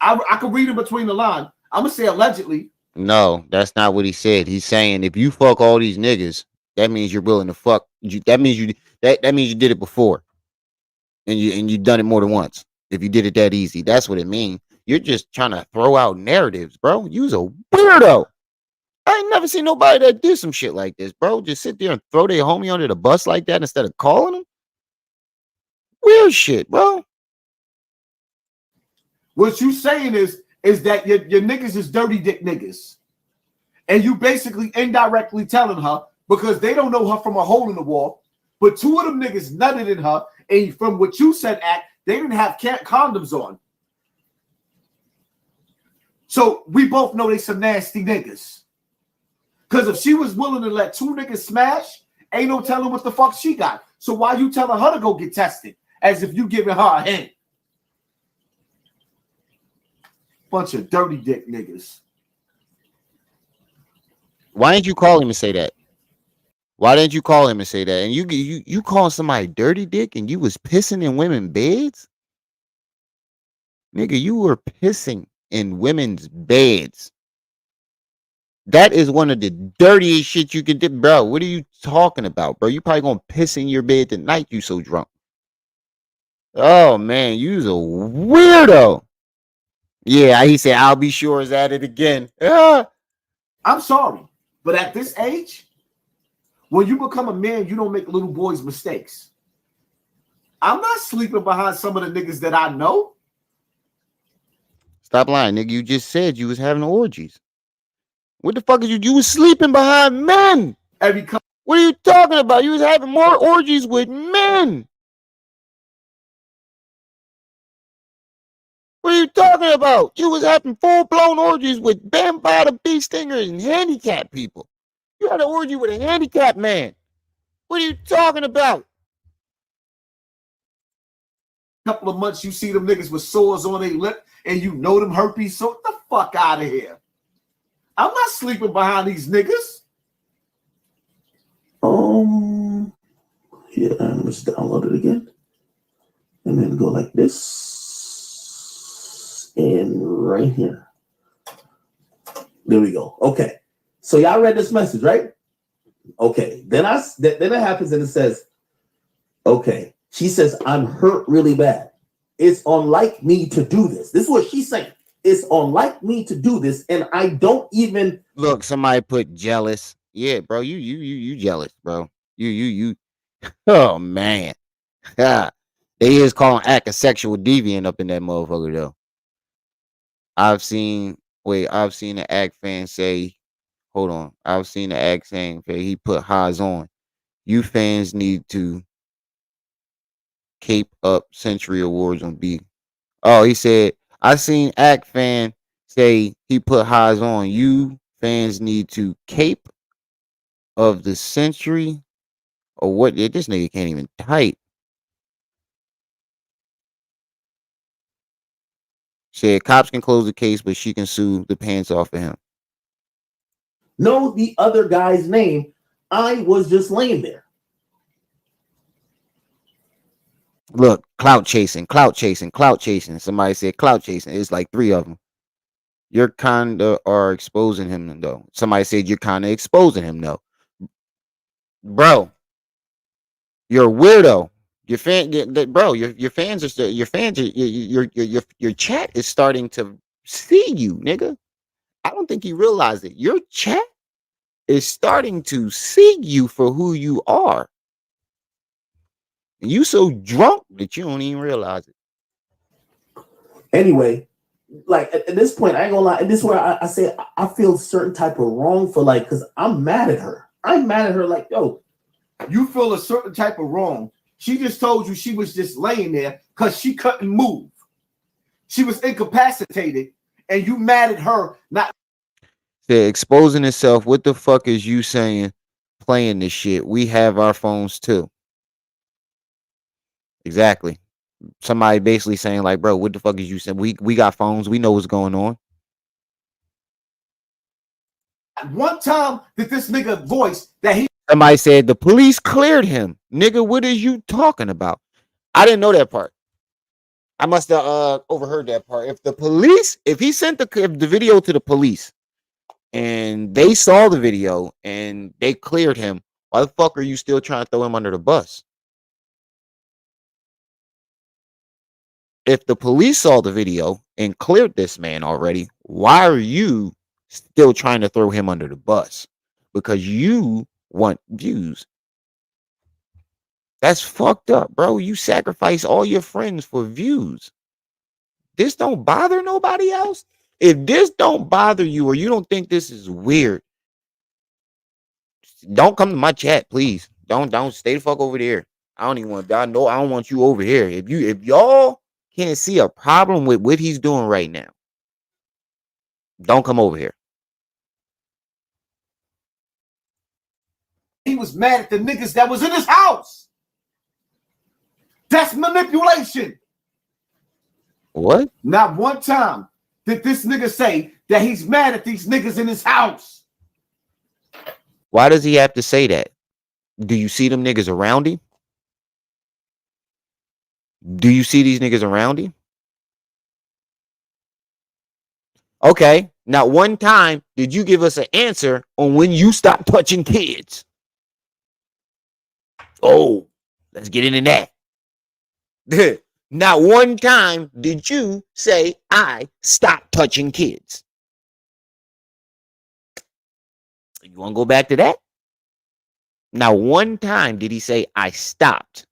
I could read in between the line. I'm going to say allegedly. No, that's not what he said. He's saying if you fuck all these niggas, that means you're willing to fuck. That means you did it before, and you done it more than once. If you did it that easy, that's what it means. You're just trying to throw out narratives, bro. You's a weirdo. I ain't never seen nobody that did some shit like this, bro. Just sit there and throw their homie under the bus like that instead of calling him. Weird shit, bro. What you saying is that your niggas is dirty dick niggas. And you basically indirectly telling her, because they don't know her from a hole in the wall, but 2 of them niggas nutted in her, and from what you said, Act, they didn't have condoms on. So we both know they some nasty niggas. Because if she was willing to let 2 niggas smash, ain't no telling what the fuck she got. So why you telling her to go get tested? As if you giving her a hint. Bunch of dirty dick niggas. Why didn't you call him and say that? Why didn't you call him and say that? And you calling somebody dirty dick and you was pissing in women's beds? Nigga, you were pissing in women's beds. That is one of the dirtiest shit you can do, bro. What are you talking about, bro? You probably gonna piss in your bed tonight. You so drunk. Oh man, you's a weirdo. Yeah, he said, I'll be sure is at it again. I'm sorry, but at this age, when you become a man, you don't make little boys' mistakes. I'm not sleeping behind some of the niggas that I know. Stop lying, nigga. You just said you was having orgies. What the fuck is you? You was sleeping behind men. What are you talking about? You was having more orgies with men. What are you talking about? You was having full-blown orgies with bambada bee stingers and handicapped people. You had an orgy with a handicapped man. What are you talking about? Couple of months, you see them niggas with sores on their lip, and you know them herpes. So get the fuck out of here. I'm not sleeping behind these niggas. Yeah, let's download it again. And then go like this. And right here. There we go. Okay. So y'all read this message, right? Okay. Then it happens and it says, okay. She says, I'm hurt really bad. It's unlike me to do this. This is what she's saying. It's unlike me to do this, and I don't even look. Somebody put jealous. Yeah, bro. You jealous, bro. You. Oh man. They is calling Act a sexual deviant up in that motherfucker though. I've seen an Act fan say, Hold on. I've seen the act saying he put highs on. You fans need to cape up Century Awards on B. Oh, he said, I seen Act fan say he put highs on. You fans need to cape of the century or what? This nigga can't even type. Said cops can close the case, but she can sue the pants off of him. Know the other guy's name. I was just laying there. Look, clout chasing, clout chasing, clout chasing. Somebody said clout chasing. It's like 3 of them. You're kind of are exposing him though. Somebody said you're kind of exposing him though. Bro, you're a weirdo. Your fan, bro. Your fans are your fans. Your chat is starting to see you, nigga. I don't think you realize it. Your chat is starting to see you for who you are. And you so drunk that you don't even realize it. Anyway, like at this point, I ain't gonna lie. And this is where I say I feel certain type of wrong for like, because I'm mad at her. I'm mad at her. Like, yo, you feel a certain type of wrong. She just told you she was just laying there because she couldn't move. She was incapacitated, and you mad at her not. They're exposing itself. What the fuck is you saying? Playing this shit. We have our phones too. Exactly. Somebody basically saying like, bro, what the fuck is you saying? We got phones. We know what's going on. One time that this nigga voiced that he. Somebody said the police cleared him. Nigga, what is you talking about? I didn't know that part. I must have overheard that part. If he sent the video to the police and they saw the video and they cleared him, why the fuck are you still trying to throw him under the bus? If the police saw the video and cleared this man already, why are you still trying to throw him under the bus? Because you want views. That's fucked up, bro. You sacrifice all your friends for views. This don't bother nobody else? If this don't bother you or you don't think this is weird, don't come to my chat, please. Don't stay the fuck over there. I don't even want. I know I don't want you over here. If y'all can't see a problem with what he's doing right now, don't come over here. He was mad at the niggas that was in his house. That's manipulation. What? Not one time did this nigga say that he's mad at these niggas in his house. Why does he have to say that? Do you see them niggas around him? Do you see these niggas around him? Okay. Now, one time, did you give us an answer on when you stopped touching kids? Oh, let's get into that. Not one time did you say, I stopped touching kids. You want to go back to that? Now, one time did he say, I stopped?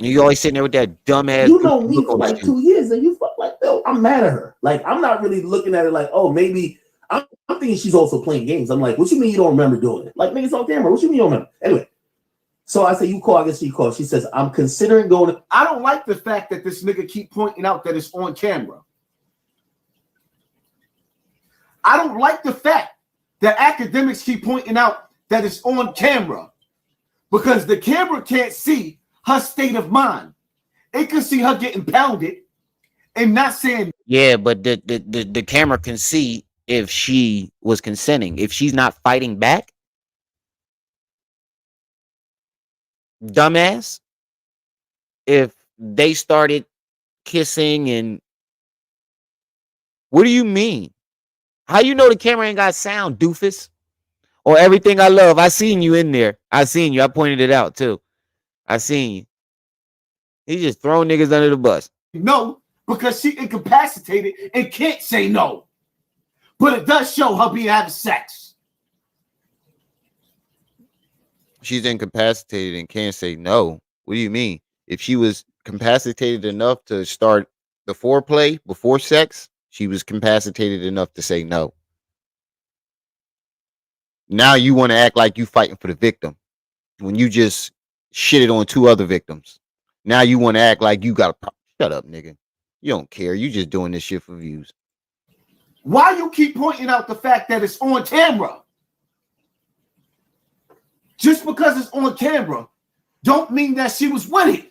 You always sitting there with that dumbass. You know me for like 2 years, and you fuck like, yo, I'm mad at her. Like, I'm not really looking at it like, oh, maybe I'm thinking she's also playing games. I'm like, what you mean you don't remember doing it? Like, niggas on camera. What you mean you don't remember? Anyway, so I say you call. I guess she calls. She says, I'm considering going. I don't like the fact that this nigga keep pointing out that it's on camera. I don't like the fact that academics keep pointing out that it's on camera because the camera can't see her state of mind. It can see her getting pounded and not saying. Yeah, but the camera can see if she was consenting. If she's not fighting back, dumbass. If they started kissing and what do you mean? How you know the camera ain't got sound, doofus? Or everything I love. I seen you in there. I seen you. I pointed it out too. I seen you. He's just throwing niggas under the bus. No, because she incapacitated and can't say no. But it does show her being having sex. She's incapacitated and can't say no. What do you mean? If she was capacitated enough to start the foreplay before sex, she was capacitated enough to say no. Now you want to act like you fighting for the victim when you just shitted on two other victims. Now you want to act like you got a shut up, nigga. You don't care. You just doing this shit for views. Why you keep pointing out the fact that it's on camera? Just because it's on camera don't mean that she was with it.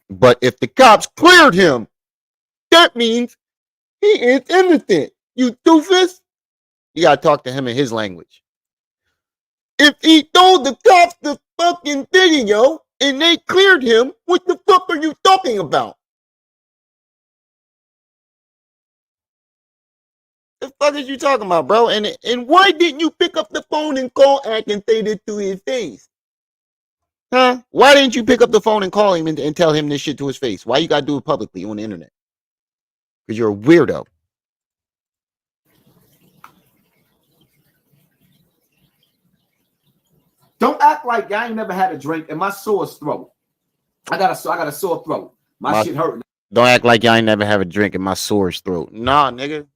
But if the cops cleared him, that means he is innocent. You doofus. You gotta talk to him in his language. If he told the cops the fucking video and they cleared him, what the fuck are you talking about? The fuck is you talking about, bro? And why didn't you pick up the phone and call Ack and say this to his face? Huh? Why didn't you pick up the phone and call him and tell him this shit to his face? Why you gotta do it publicly on the internet? Because you're a weirdo. Don't act like I ain't never had a drink and my sore throat. I got a sore throat. My shit hurting. Don't act like y'all ain't never have a drink in my sore throat. Nah, nigga.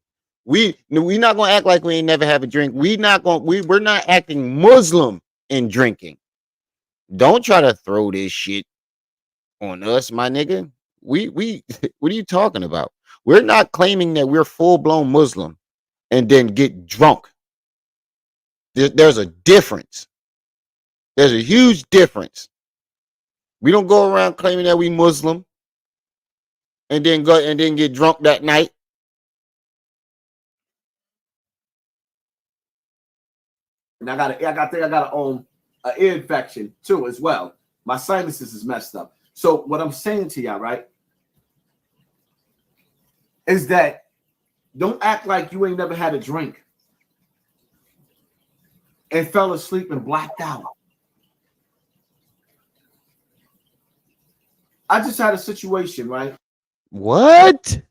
We not gonna act like we ain't never have a drink. We're not acting Muslim in drinking. Don't try to throw this shit on us, my nigga. We what are you talking about? We're not claiming that we're full-blown Muslim and then get drunk. There's a difference. There's a huge difference. We don't go around claiming that we Muslim and then get drunk that night. And I got an ear infection too as well. My sinuses is messed up. So what I'm saying to y'all, right, is that don't act like you ain't never had a drink and fell asleep and blacked out. I just had a situation, right? What?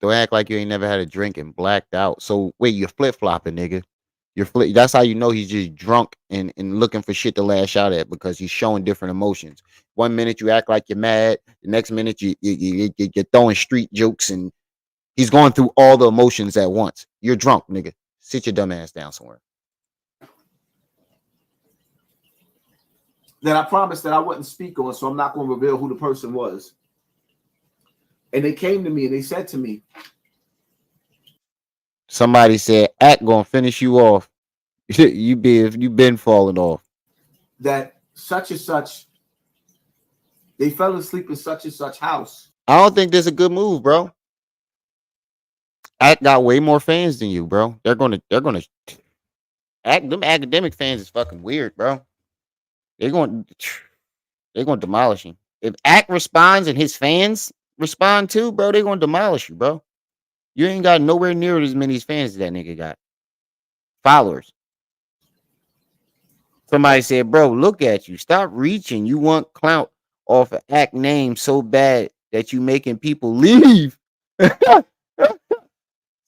Don't act like you ain't never had a drink and blacked out. So wait, you're flip-flopping, nigga. That's how you know he's just drunk and looking for shit to lash out at because he's showing different emotions. 1 minute you act like you're mad, the next minute you're throwing street jokes, and he's going through all the emotions at once. You're drunk, nigga. Sit your dumb ass down somewhere. That I promised that I wouldn't speak on, so I'm not going to reveal who the person was. And they came to me and they said to me, somebody said, Act gonna finish you off. you been falling off. That such and such, they fell asleep in such and such house. I don't think this is a good move, bro. Act got way more fans than you, bro. They're gonna Act. Them academic fans is fucking weird, bro. They're gonna demolish him. If Act responds and his fans respond too, bro, they're gonna demolish you, bro. You ain't got nowhere near as many fans as that nigga got. Followers. Somebody said, bro, look at you. Stop reaching. You want clout off an Act name so bad that you making people leave.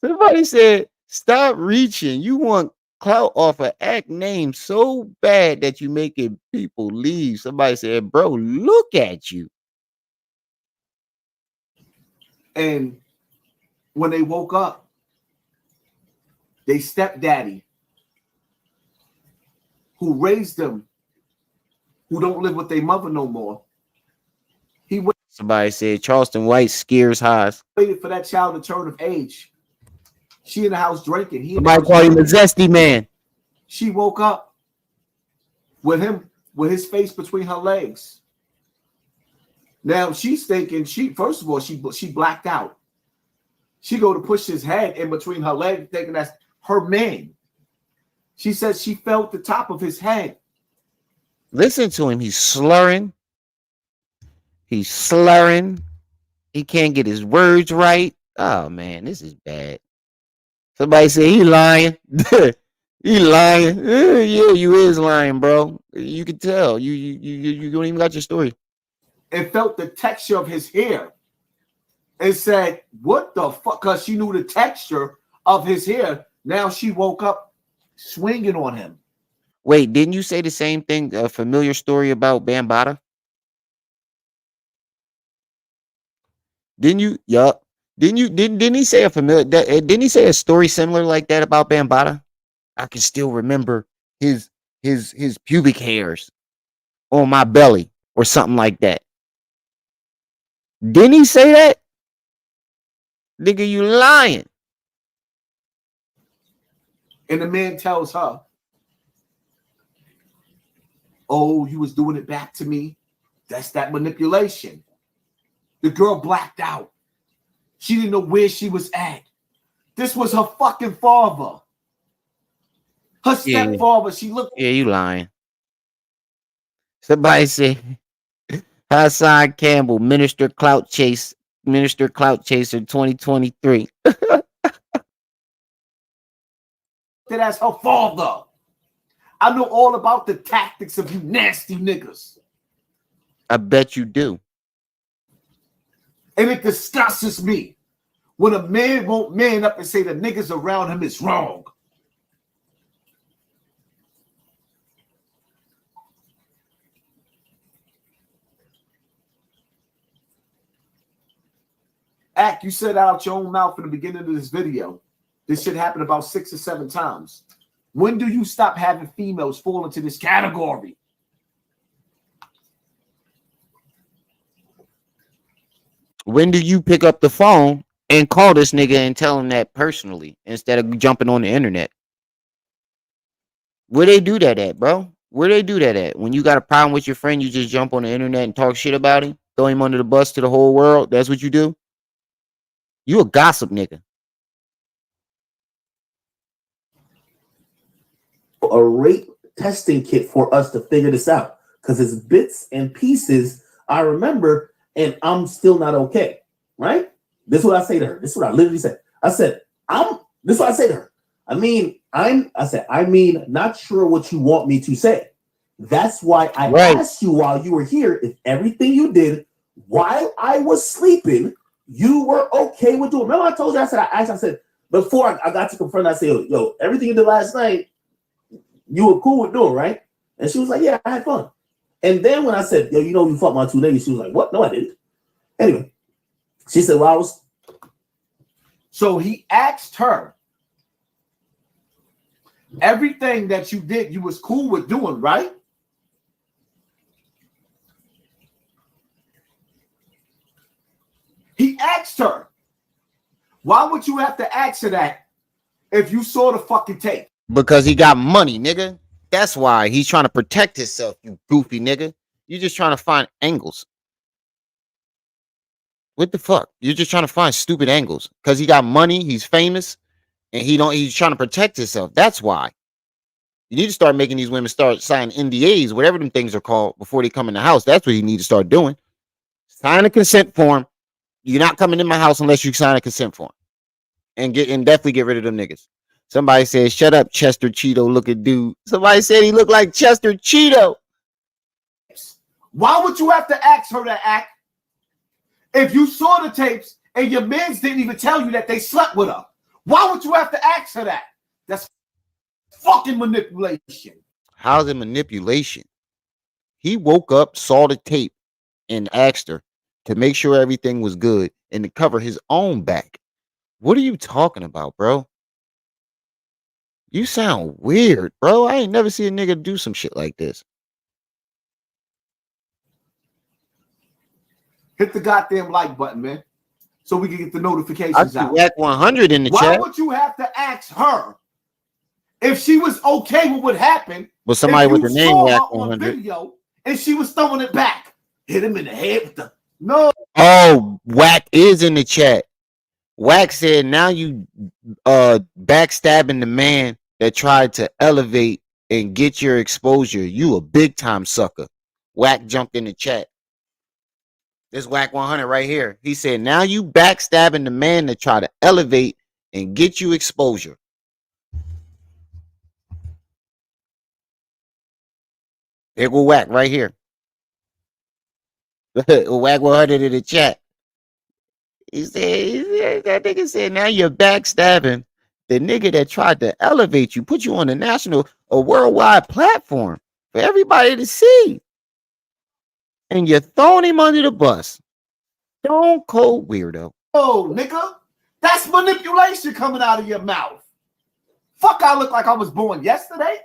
Somebody said, stop reaching. You want clout off an Act name so bad that you making people leave. Somebody said, bro, look at you. And when they woke up, they stepdaddy, who raised them, who don't live with their mother no more. Somebody said Charleston White scares highs. Waited for that child to turn of age. She in the house drinking. Somebody call him a zesty man. She woke up with him, with his face between her legs. Now she's thinking first of all, she blacked out. She go to push his head in between her legs, thinking that's her man. She said she felt the top of his head. Listen to him. He's slurring. He's slurring. He can't get his words right. Oh, man, this is bad. Somebody said he lying. He lying. Yeah, you is lying, bro. You can tell. You don't even got your story. And felt the texture of his hair. And said, what the fuck? Because she knew the texture of his hair. Now she woke up swinging on him. Wait, didn't you say the same thing? A familiar story about Bambaataa? Didn't you? Yup. Didn't he say a familiar? Didn't he say a story similar like that about Bambaataa? I can still remember his his pubic hairs on my belly or something like that. Didn't he say that? Nigga, you lying. And the man tells her, oh, you was doing it back to me. That's that manipulation. The girl blacked out. She didn't know where she was at. This was her fucking father. Her stepfather. She looked. Yeah, you lying. Somebody say Hassan Campbell, Minister Clout Chaser 2023. That's her father. I know all about the tactics of you nasty niggas. I bet you do. And it disgusts me when a man won't man up and say the niggas around him is wrong. Ack, you said out your own mouth in the beginning of this video. This shit happened about 6 or 7 times. When do you stop having females fall into this category? When do you pick up the phone and call this nigga and tell him that personally instead of jumping on the internet? Where they do that at, bro? Where they do that at? When you got a problem with your friend, you just jump on the internet and talk shit about him, throw him under the bus to the whole world. That's what you do? You a gossip nigga. A rape testing kit for us to figure this out because it's bits and pieces I remember, and I'm still not okay. Right? This is what I say to her. This is what I literally said. I said, this is what I say to her. I mean, not sure what you want me to say. That's why I asked you while you were here if everything you did while I was sleeping, you were okay with doing. Remember I told you, I said, before I got to confront, I said, yo, everything you did last night, you were cool with doing, right? And she was like, yeah, I had fun. And then when I said, yo, you fucked my 2 niggas, she was like, what? No, I didn't. Anyway, she said, well, I was. So he asked her, everything that you did, you was cool with doing, right? He asked her, why would you have to ask her that if you saw the fucking tape? Because he got money, nigga. That's why he's trying to protect himself, you goofy nigga. You're just trying to find angles. What the fuck? You're just trying to find stupid angles. Because he got money, he's famous, and he's trying to protect himself. That's why. You need to start making these women start signing NDAs, whatever them things are called, before they come in the house. That's what you need to start doing. Sign a consent form. You're not coming in my house unless you sign a consent form. And definitely get rid of them niggas. Somebody said, shut up, Chester Cheeto looking dude. Somebody said he looked like Chester Cheeto. Why would you have to ask her to act if you saw the tapes and your mans didn't even tell you that they slept with her? Why would you have to ask her that? That's fucking manipulation. How's it manipulation? He woke up, saw the tape, and asked her to make sure everything was good and to cover his own back. What are you talking about, bro? You sound weird, bro. I ain't never seen a nigga do some shit like this. Hit the goddamn like button, man, so we can get the notifications out. Whack 100 in the Why chat. Why would you have to ask her if she was okay with what happened? Well, somebody with the name Whack 100 video and she was throwing it back. Hit him in the head with the no. Oh, Whack is in the chat. Whack said, now you backstabbing the man that tried to elevate and get your exposure. You a big time sucker. Whack jumped in the chat. This Whack 100 right here. He said, now you backstabbing the man that tried to elevate and get you exposure. There go Whack right here. Whack 100 in the chat. He said, that nigga said, now you're backstabbing the nigga that tried to elevate you, put you on a national or worldwide platform for everybody to see. And you're throwing him under the bus. Stone cold weirdo. Oh, nigga, that's manipulation coming out of your mouth. Fuck, I look like I was born yesterday.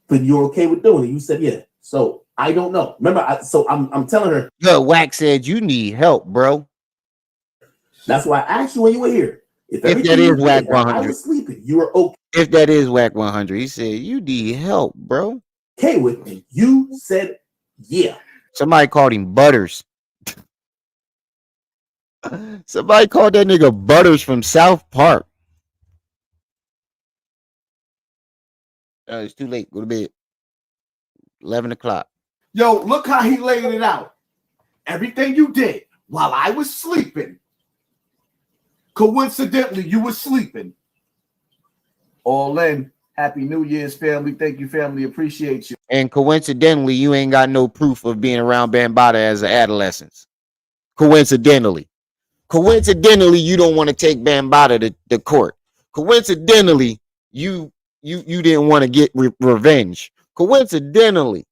But you're okay with doing it. You said, yeah. So I don't know. Remember, I'm telling her. The Wack said you need help, bro. That's why I asked you when you were here. If that is Wack 100, I was sleeping. You were okay. If that is Wack 100, he said you need help, bro. Okay with me. You said, yeah. Somebody called him Butters. Somebody called that nigga Butters from South Park. It's too late. Go to bed. 11 o'clock. Yo, look how he laid it out. Everything you did while I was sleeping. Coincidentally, you were sleeping. All in. Happy New Year's, family. Thank you, family. Appreciate you. And coincidentally, you ain't got no proof of being around Bambaataa as an adolescent. Coincidentally, you don't want to take Bambaataa to court. Coincidentally, you didn't want to get revenge. Coincidentally,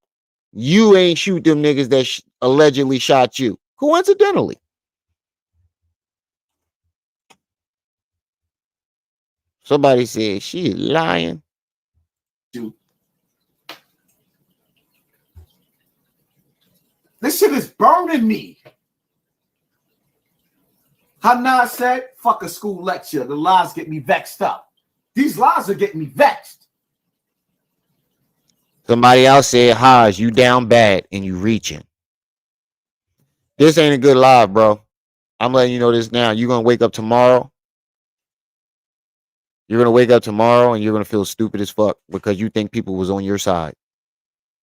you ain't shoot them niggas that allegedly shot you. Coincidentally. Somebody said she is lying. This shit is burning me. Hassan said, fuck a school lecture. The lies get me vexed up. These lies are getting me vexed. Somebody else said, Haj, you down bad and you reaching. This ain't a good live, bro. I'm letting you know this now. You're going to wake up tomorrow. You're going to wake up tomorrow and you're going to feel stupid as fuck because you think people was on your side.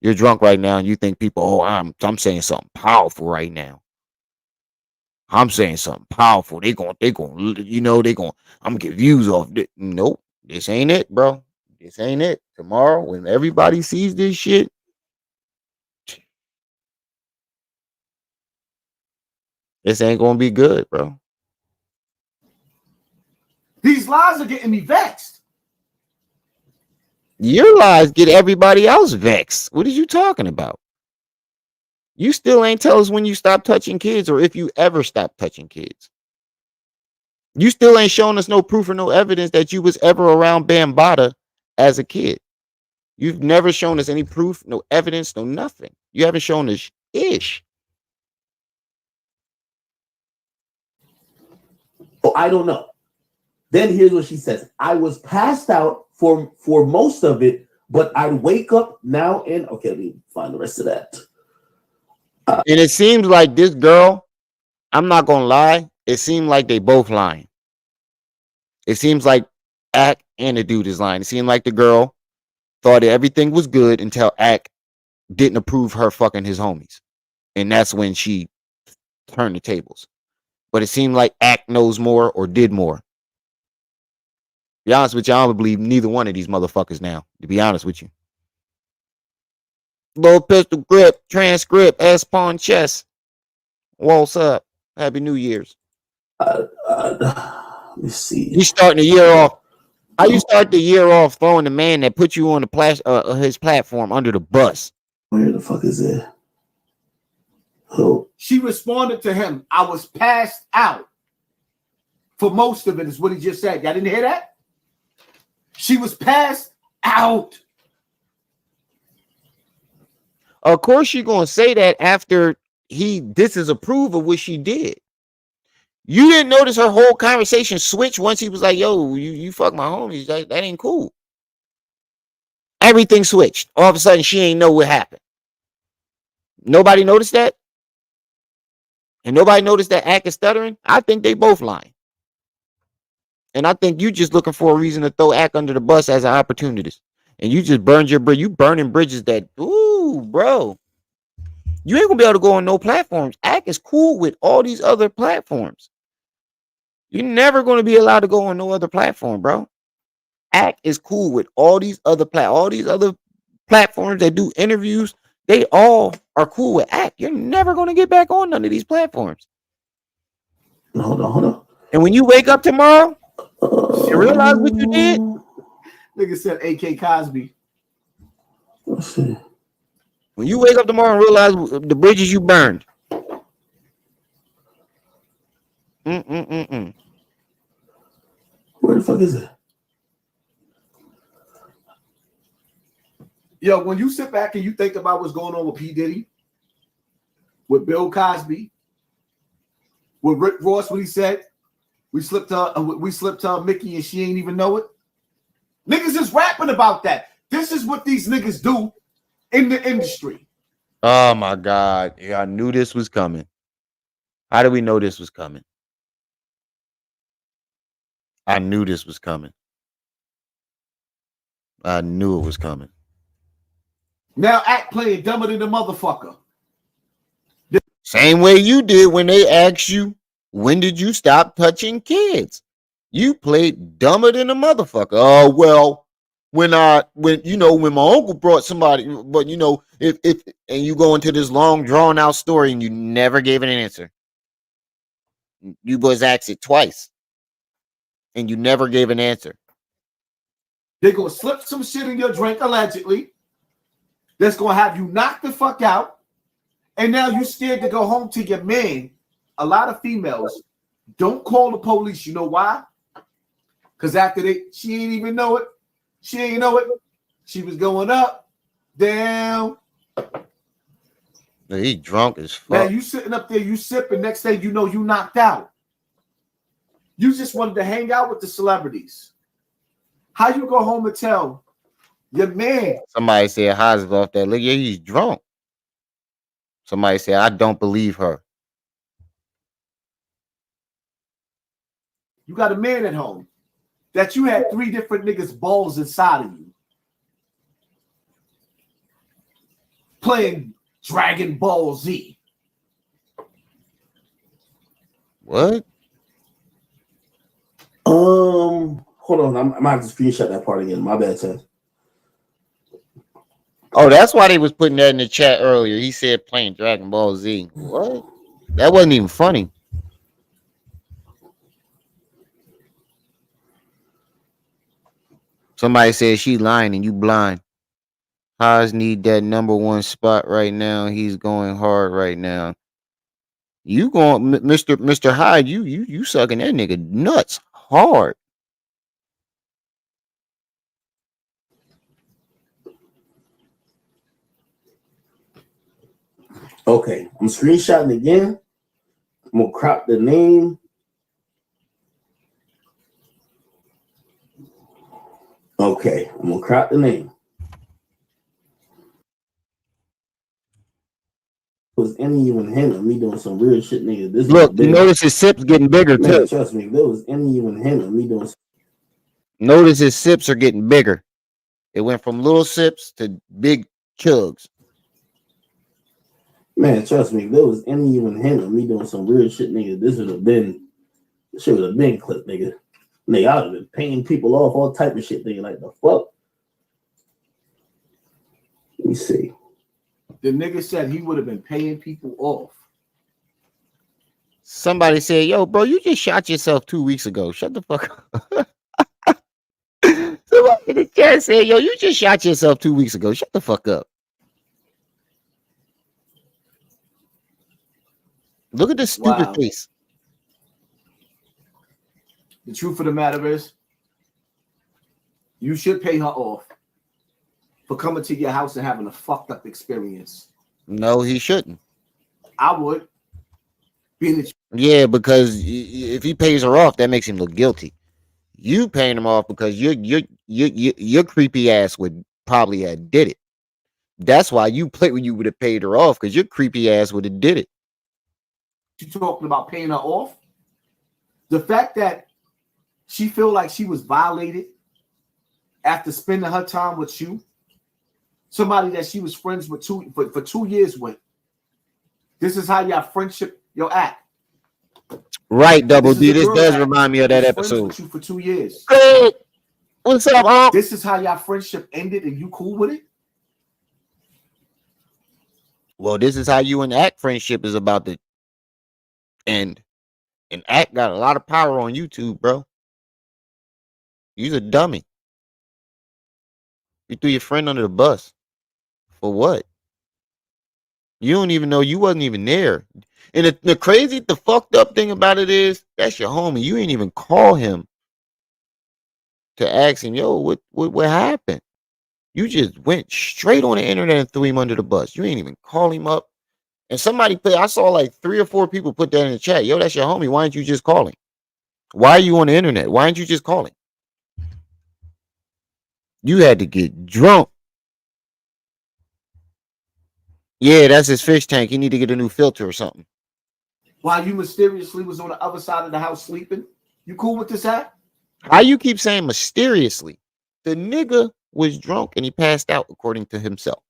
You're drunk right now and you think people, oh, I'm saying something powerful right now. I'm saying something powerful. I'm going to get views off this. Nope. This ain't it, bro. This ain't it. Tomorrow, when everybody sees this shit, this ain't going to be good, bro. These lies are getting me vexed. Your lies get everybody else vexed. What are you talking about? You still ain't tell us when you stopped touching kids or if you ever stopped touching kids. You still ain't showing us no proof or no evidence that you was ever around Bambaataa as a kid. You've never shown us any proof, no evidence, no nothing. You haven't shown us ish. Oh, I don't know. Then here's what she says. I was passed out for most of it, but I'd wake up now and okay, let me find the rest of that. And it seems like this girl, I'm not gonna lie, it seemed like they both lying. It seems like Ack and the dude is lying. It seemed like the girl thought that everything was good until Ack didn't approve her fucking his homies. And that's when she turned the tables. But it seemed like Ack knows more or did more. To be honest with you, I don't believe neither one of these motherfuckers now, to be honest with you. Low pistol grip, transcript, S-pawn chess. What's up? Happy New Year's. Let me see. You starting the year off. How you start the year off throwing the man that put you on the his platform under the bus? Where the fuck is it? Oh. She responded to him, I was passed out. For most of it is what he just said. Y'all didn't hear that? She was passed out. Of course, you're gonna say that after he disapprove of what she did. You didn't notice her whole conversation switch once he was like, "Yo, you fuck my homies. That ain't cool." Everything switched. All of a sudden, she ain't know what happened. Nobody noticed that, and nobody noticed that Ack is stuttering. I think they both lying, and I think you just looking for a reason to throw Ack under the bus as an opportunist. And you just burned your bridge. You burning bridges that, ooh, bro. You ain't gonna be able to go on no platforms. Ack is cool with all these other platforms. You're never gonna be allowed to go on no other platform, bro. Ack is cool with all these other platforms that do interviews, they all are cool with Act. You're never going to get back on none of these platforms. Hold on. And when you wake up tomorrow, you realize what you did. Nigga said AK Cosby. Let's see. When you wake up tomorrow and realize the bridges you burned. Where the fuck is it? Yo, when you sit back and you think about what's going on with P. Diddy, with Bill Cosby, with Rick Ross, what he said, we slipped Mickey and she ain't even know it. Niggas is rapping about that. This is what these niggas do in the industry. Oh my God. Yeah, I knew this was coming. How did we know this was coming? I knew this was coming. I knew it was coming. Now Act playing dumber than the motherfucker. Same way you did when they asked you, when did you stop touching kids? You played dumber than a motherfucker. Oh, well, when my uncle brought somebody, but if and you go into this long drawn out story and you never gave an answer. You was asked it twice and you never gave an answer. They're gonna slip some shit in your drink, allegedly. That's gonna have you knocked the fuck out. And now you're scared to go home to your man. A lot of females don't call the police. You know why? Because after she ain't even know it. She ain't know it. She was going up, down. He's drunk as fuck. Now you sitting up there, you sipping. Next thing you know, you knocked out. You just wanted to hang out with the celebrities. How you go home and tell your man? Somebody said Haas off that. Look, yeah, he's drunk. Somebody said, I don't believe her. You got a man at home that you had 3 different niggas' balls inside of you. Playing Dragon Ball Z. What? Hold on. I'm gonna have to screenshot that part again. My bad, Ted. Oh, that's why they was putting that in the chat earlier. He said playing Dragon Ball Z. What? That wasn't even funny. Somebody said she lying and you blind. Haas need that #1 spot right now. He's going hard right now. You going, Mr. Hyde? You sucking that nigga nuts hard. Okay, I'm screenshotting again. I'm gonna crop the name. Okay, I'm gonna crop the name. Was any even hint of me doing some weird shit, nigga? This look, you notice his sips getting bigger too. Man, trust me, if there was any even hint of me doing. Notice his sips are getting bigger. It went from little sips to big chugs. Man, trust me, if there was any even hint of me doing some weird shit, nigga, this would have been clip, nigga. Nigga, I would have been paying people off, all type of shit, nigga. Like the fuck. Let me see. The nigga said he would have been paying people off. Somebody said, yo, bro, you just shot yourself 2 weeks ago. Shut the fuck up. Somebody in the chat said, yo, you just shot yourself 2 weeks ago. Shut the fuck up. Look at this stupid face. The truth of the matter is, you should pay her off for coming to your house and having a fucked up experience. No, he shouldn't. I would. Yeah, because if he pays her off, that makes him look guilty. You paying him off because your creepy ass would probably have did it. That's why you play when you would have paid her off, because your creepy ass would have did it. You talking about paying her off? The fact that she feel like she was violated after spending her time with you, somebody that she was friends with for 2 years with. This is how your friendship, your act. Right, Double D. This does remind me of that episode. With you for 2 years. Hey, what's up, Unc? This is how your friendship ended, and you cool with it? Well, this is how you and Act friendship is about to end. And Act got a lot of power on YouTube, bro. You's a dummy. You threw your friend under the bus. For what? You don't even know you wasn't even there. And the fucked up thing about it is that's your homie. You ain't even call him to ask him, yo, what happened? You just went straight on the internet and threw him under the bus. You ain't even call him up. And somebody put, I saw like 3 or 4 people put that in the chat. Yo, that's your homie. Why aren't you just calling? Why are you on the internet? Why aren't you just calling? You had to get drunk. Yeah, that's his fish tank. He need to get a new filter or something. While you mysteriously was on the other side of the house sleeping, you cool with this act? How you keep saying mysteriously? The nigga was drunk and he passed out, according to himself.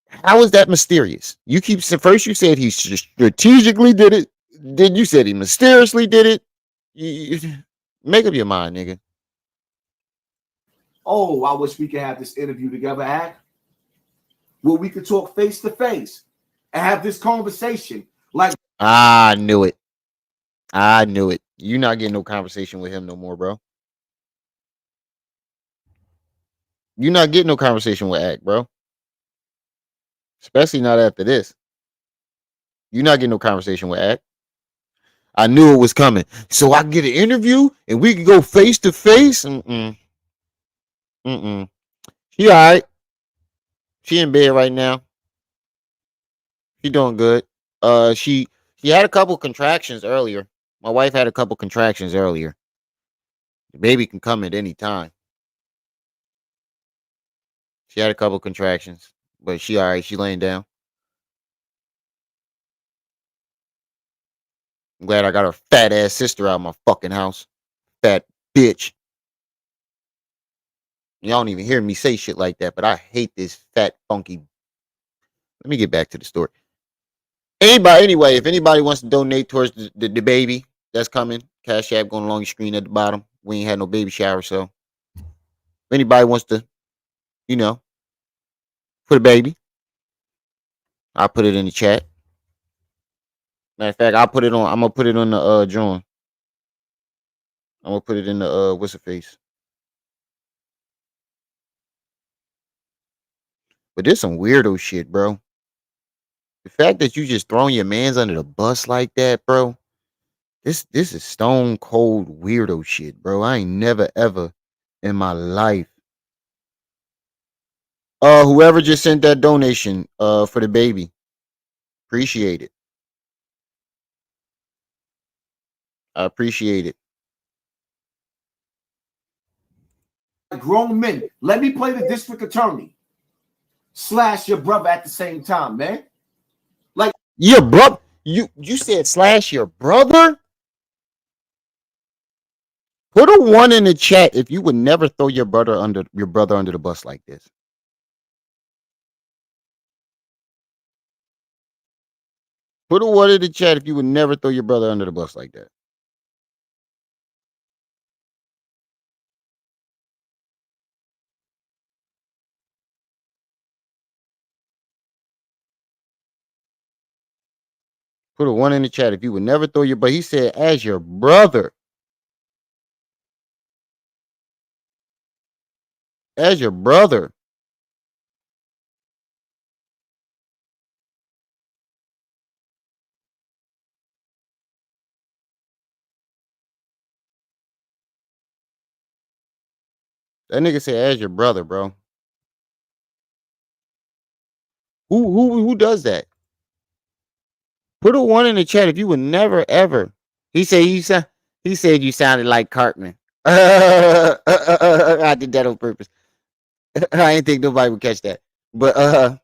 How is that mysterious? You keep first you said he strategically did it. Then you said he mysteriously did it. Make up your mind, nigga. Oh, I wish we could have this interview together, act. Where we could talk face to face and have this conversation. Like I knew it. I knew it. You're not getting no conversation with him no more, bro. You're not getting no conversation with Act, bro. Especially not after this. You're not getting no conversation with Act. I knew it was coming. So I can get an interview and we can go face to face. She all right. She in bed right now. She doing good. She had a couple contractions earlier. My wife had a couple contractions earlier. The baby can come at any time. She had a couple contractions, but she all right. She laying down. I'm glad I got her fat ass sister out of my fucking house. Fat bitch. Y'all don't even hear me say shit like that, but I hate this fat funky. Let me get back to the story. Anyway, if anybody wants to donate towards the baby that's coming, Cash App going along your screen at the bottom. We ain't had no baby shower, so if anybody wants to, put a baby, I'll put it in the chat. Matter of fact, I'll put it on. I'm gonna put it on the drawing. I'm gonna put it in the what's the face. But this some weirdo shit, bro. The fact that you just throwing your mans under the bus like that, bro. This is stone cold weirdo shit, bro. I ain't never ever in my life. Whoever just sent that donation for the baby. Appreciate it. I appreciate it. grown men. Let me play the district attorney / your brother at the same time, man. Like your brother. You said / your brother? Put a 1 in the chat if you would never throw your brother under the bus like this. Put a 1 in the chat if you would never throw your brother under the bus like that. Put a 1 in the chat if you would never throw your brother. He said as your brother. As your brother. That nigga said as your brother, bro. Who does that? Put a 1 in the chat if you would never ever. He said you sounded like Cartman. I did that on purpose. I didn't think nobody would catch that. But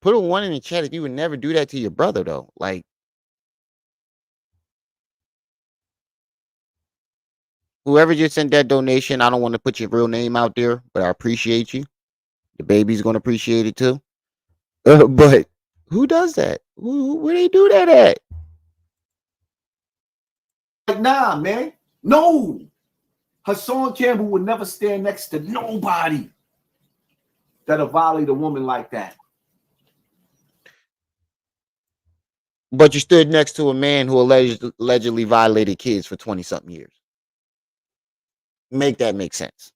put a 1 in the chat if you would never do that to your brother though. Like whoever just sent that donation, I don't want to put your real name out there, but I appreciate you. The baby's gonna appreciate it too. But who does that? Where they do that at? nah, man. No. Hassan Campbell would never stand next to nobody. that'll violate a woman like that. But you stood next to a man who allegedly violated kids for 20-something years. Make that make sense.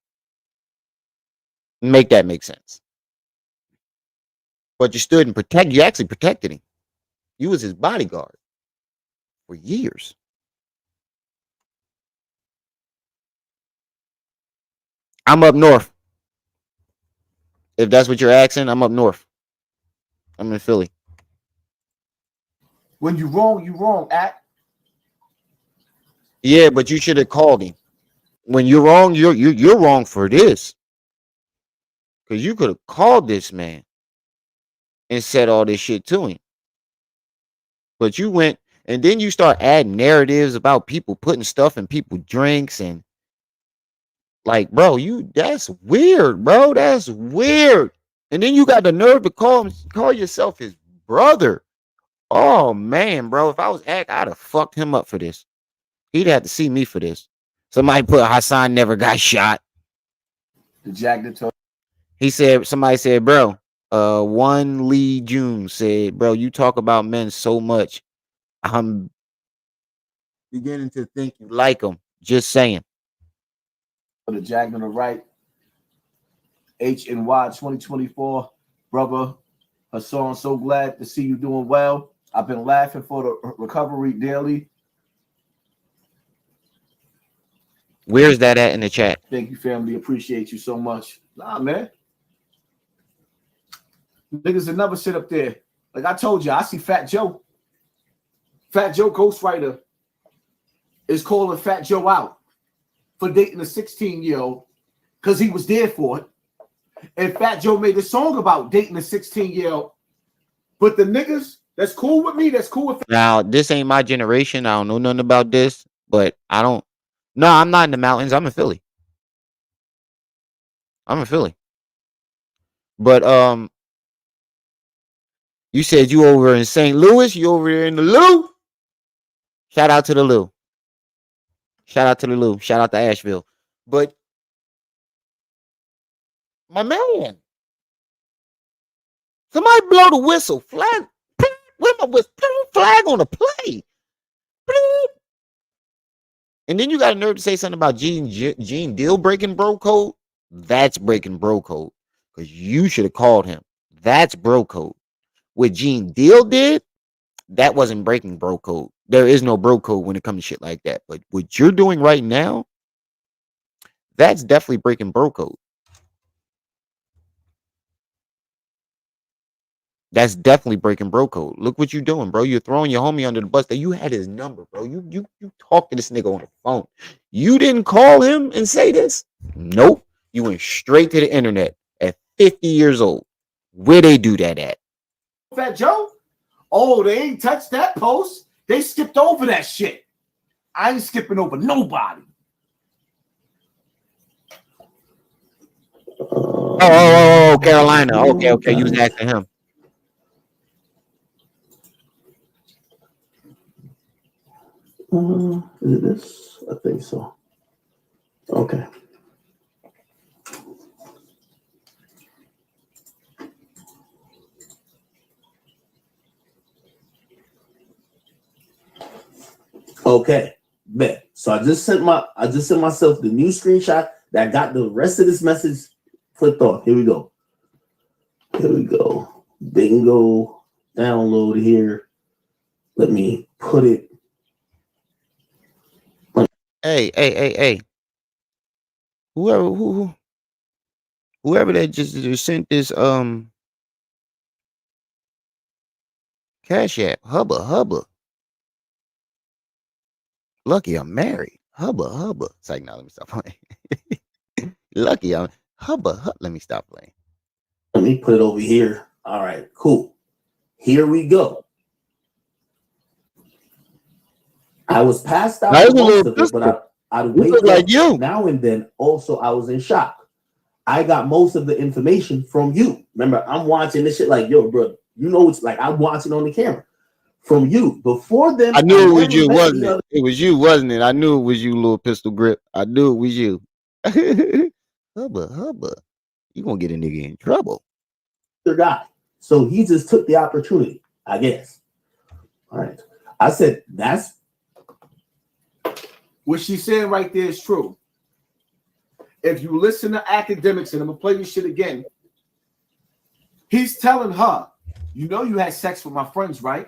Make that make sense. But you stood and you actually protected him. You was his bodyguard for years. I'm up north. If that's what you're asking, I'm up north. I'm in Philly. When you wrong, act. Yeah, but you should have called him. When you're wrong, you're wrong for this. Because you could have called this man and said all this shit to him. But you went and then you start adding narratives about people putting stuff in people's drinks and like, bro, that's weird, bro. That's weird. And then you got the nerve to call yourself his brother. Oh man, bro. If I was I'd have fucked him up for this. He'd have to see me for this. Somebody put Hassan never got shot. The Jack that told. Somebody said, bro, one Lee June said, bro, you talk about men so much. I'm beginning to think you like them. Just saying. The Jag on the right. HNY 2024. Brother Hassan, so glad to see you doing well. I've been laughing for the recovery daily. Where's that at in the chat? Thank you, family. Appreciate you so much. Nah, man. Niggas will never sit up there. Like I told you, I see Fat Joe. Fat Joe Ghostwriter is calling Fat Joe out for dating a 16-year-old because he was there for it. And Fat Joe made a song about dating a 16-year-old. But the niggas that's cool with me, that's cool with. Now, this ain't my generation. I don't know nothing about this, but I'm not in the mountains. I'm in Philly. But you said you over in St. Louis. You over there in the Lou. Shout out to the Lou. Shout out to Asheville. But my man, somebody blow the whistle. Flag. Where my whistle? Flag on the play. And then you got a nerve to say something about Gene Deal breaking bro code. That's breaking bro code. Because you should have called him. That's bro code. What Gene Deal did, that wasn't breaking bro code. There is no bro code when it comes to shit like that. But what you're doing right now, that's definitely breaking bro code. That's definitely breaking bro code. Look what you're doing, bro. You're throwing your homie under the bus. That you had his number, bro. You talked to this nigga on the phone. You didn't call him and say this? Nope. You went straight to the internet at 50 years old. Where they do that at? Fat Joe? Oh, they ain't touched that post. They skipped over that shit. I ain't skipping over nobody. Oh, Carolina. Okay. You was asking him. Is it this? I think so. Okay. Okay, bet. So I just sent myself the new screenshot that got the rest of this message flipped off. Here we go. Bingo. Download here. Let me put it. Hey. Whoever that just sent this Cash App, hubba. Lucky I'm married. Hubba. It's like, no, let me stop playing. Lucky I'm hubba. Let me stop playing. Let me put it over here. All right, cool. Here we go. I was passed out for most of it, but I'd wake up like you now and then. Also, I was in shock. I got most of the information from you. Remember, I'm watching this shit like, yo, bro, you know, it's like I'm watching on the camera from you. Before then, I knew it was you, wasn't it? It was you, wasn't it? I knew it was you, little pistol grip. I knew it was you. Hubba. You gonna get a nigga in trouble. Their guy. So he just took the opportunity, I guess. All right. I said that's what she's saying right there is true. If you listen to Akademiks, and I'm gonna play this shit again, he's telling her, you know you had sex with my friends, right?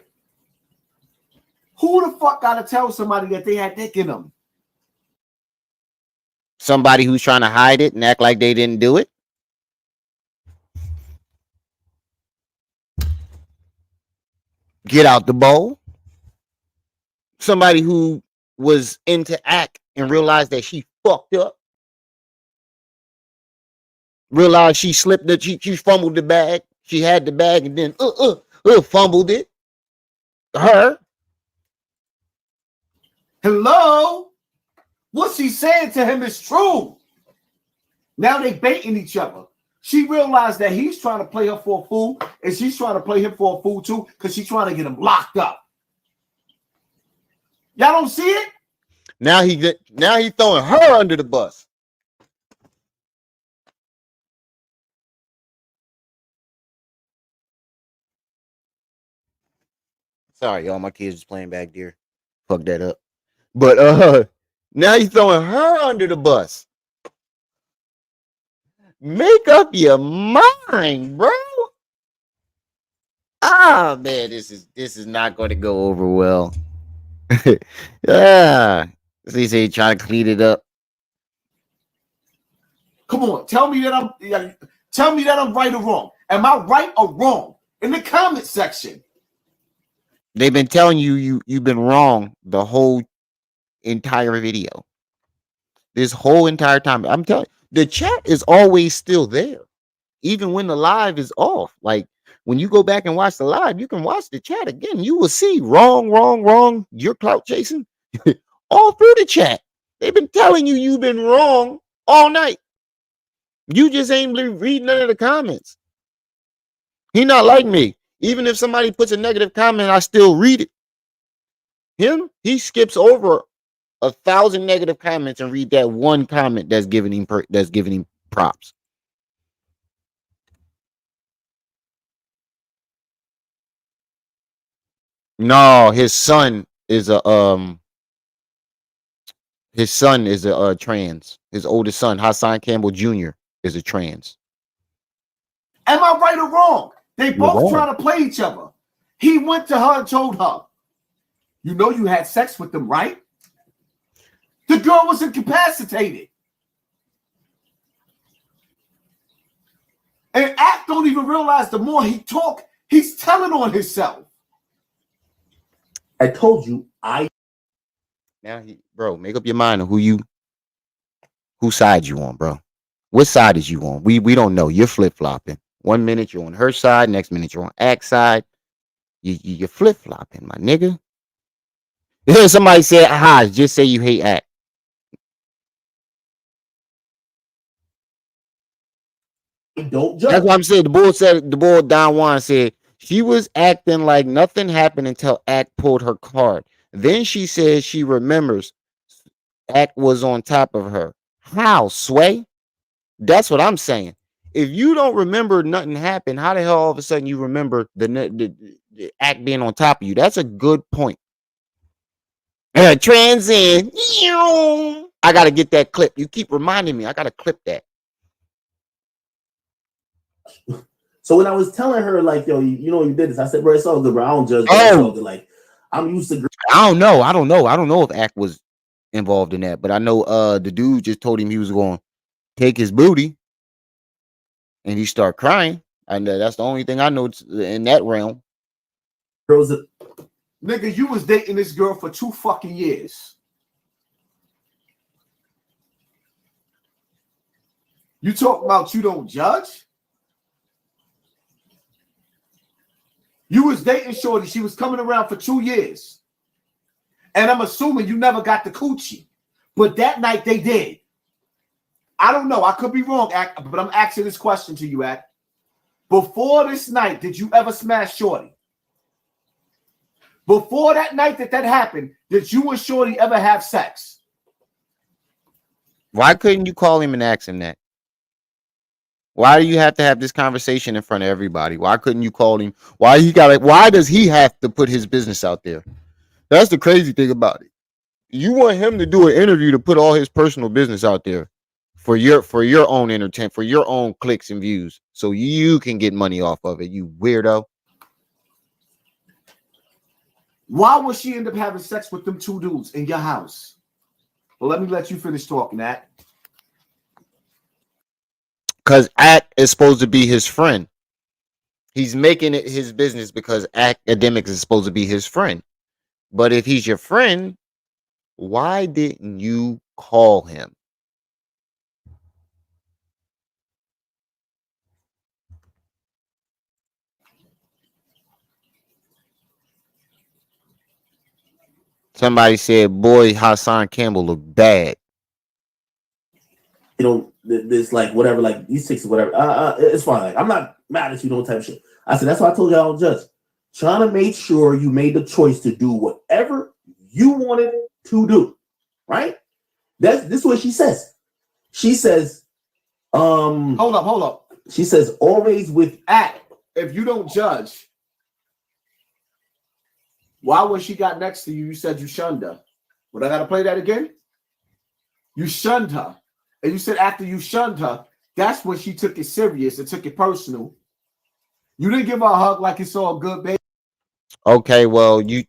Who the fuck gotta tell somebody that they had dick in them? Somebody who's trying to hide it and act like they didn't do it. Get out the bowl. Somebody who was into act and realized that she fucked up. Realized she slipped the she fumbled the bag. She had the bag and then fumbled it. Her. Hello? What she's saying to him is true. Now they baiting each other. She realized that he's trying to play her for a fool, and she's trying to play him for a fool too, because she's trying to get him locked up. Y'all don't see it? Now he throwing her under the bus. Sorry, y'all. My kids is playing back there. Fuck that up. But now he's throwing her under the bus. Make up your mind, bro. Ah, man, this is not going to go over well. Yeah, he say trying to clean it up. Come on, tell me that I'm right or wrong. Am I right or wrong? In the comment section. They've been telling you've been wrong the whole entire video. This whole entire time. I'm telling you, the chat is always still there. Even when the live is off. Like when you go back and watch the live, you can watch the chat again. You will see wrong. You're clout chasing. All through the chat. They've been telling you've been wrong all night. You just ain't reading none of the comments. He not like me. Even if somebody puts a negative comment, I still read it. He skips over 1,000 negative comments and read that one comment that's giving him props. No, his son is a trans. His oldest son, Hassan Campbell Jr., is a trans. Am I right or wrong? They both wrong. trying to play each other. He went to her and told her, you know you had sex with them, right? The girl was incapacitated. And Act don't even realize the more he talk, he's telling on himself. I told you Now bro, make up your mind on whose side you on, bro. What side is you on? We don't know. You're flip-flopping. 1 minute you're on her side, next minute you're on Act's side. You're flip-flopping, my nigga. Somebody said, aha, just say you hate Act. don't judge. That's what I'm saying. The boy Don Juan said she was acting like nothing happened until Act pulled her card. Then she said she remembers Act was on top of her. How, Sway? That's what I'm saying. If you don't remember nothing happened, how the hell all of a sudden you remember the Act being on top of you? That's a good point. Trans in. I gotta get that clip. You keep reminding me. I gotta clip that. So when I was telling her, like, yo, you know you did this, I said, bro, it's all good, bro. I don't judge. Like, I'm used to. I don't know if Act was involved in that, but I know the dude just told him he was going to take his booty, and he started crying. And that's the only thing I know in that realm. Girls, nigga, you was dating this girl for 2 fucking years. You talking about you don't judge? You was dating Shorty. She was coming around for 2 years. And I'm assuming you never got the coochie. But that night they did. I don't know. I could be wrong, but I'm asking this question to you, Act. Before this night, did you ever smash Shorty? Before that night that happened, did you and Shorty ever have sex? Why couldn't you call him and ask him that? Why do you have to have this conversation in front of everybody? Why couldn't you call him? Why does he have to put his business out there? That's the crazy thing about it. You want him to do an interview to put all his personal business out there for your own entertainment, for your own clicks and views, so you can get money off of it, you weirdo. Why would she end up having sex with them two dudes in your house? Well, let me let you finish talking, that. Because Act is supposed to be his friend. He's making it his business because Academics is supposed to be his friend. But if he's your friend, why didn't you call him? Somebody said, boy, Hassan Campbell looked bad. You know, this like whatever, like these chicks or whatever. It's fine. Like, I'm not mad at you, no type of shit. I said that's why I told y'all, judge, trying to make sure you made the choice to do whatever you wanted to do, right? This is what she says. She says, hold up. She says, always with Act. If you don't judge, why when she got next to you, you said you shunned her? But I gotta play that again. You shunned her. And you said after you shunned her, that's when she took it serious and took it personal. You didn't give her a hug like it's all good, baby. Okay, well, you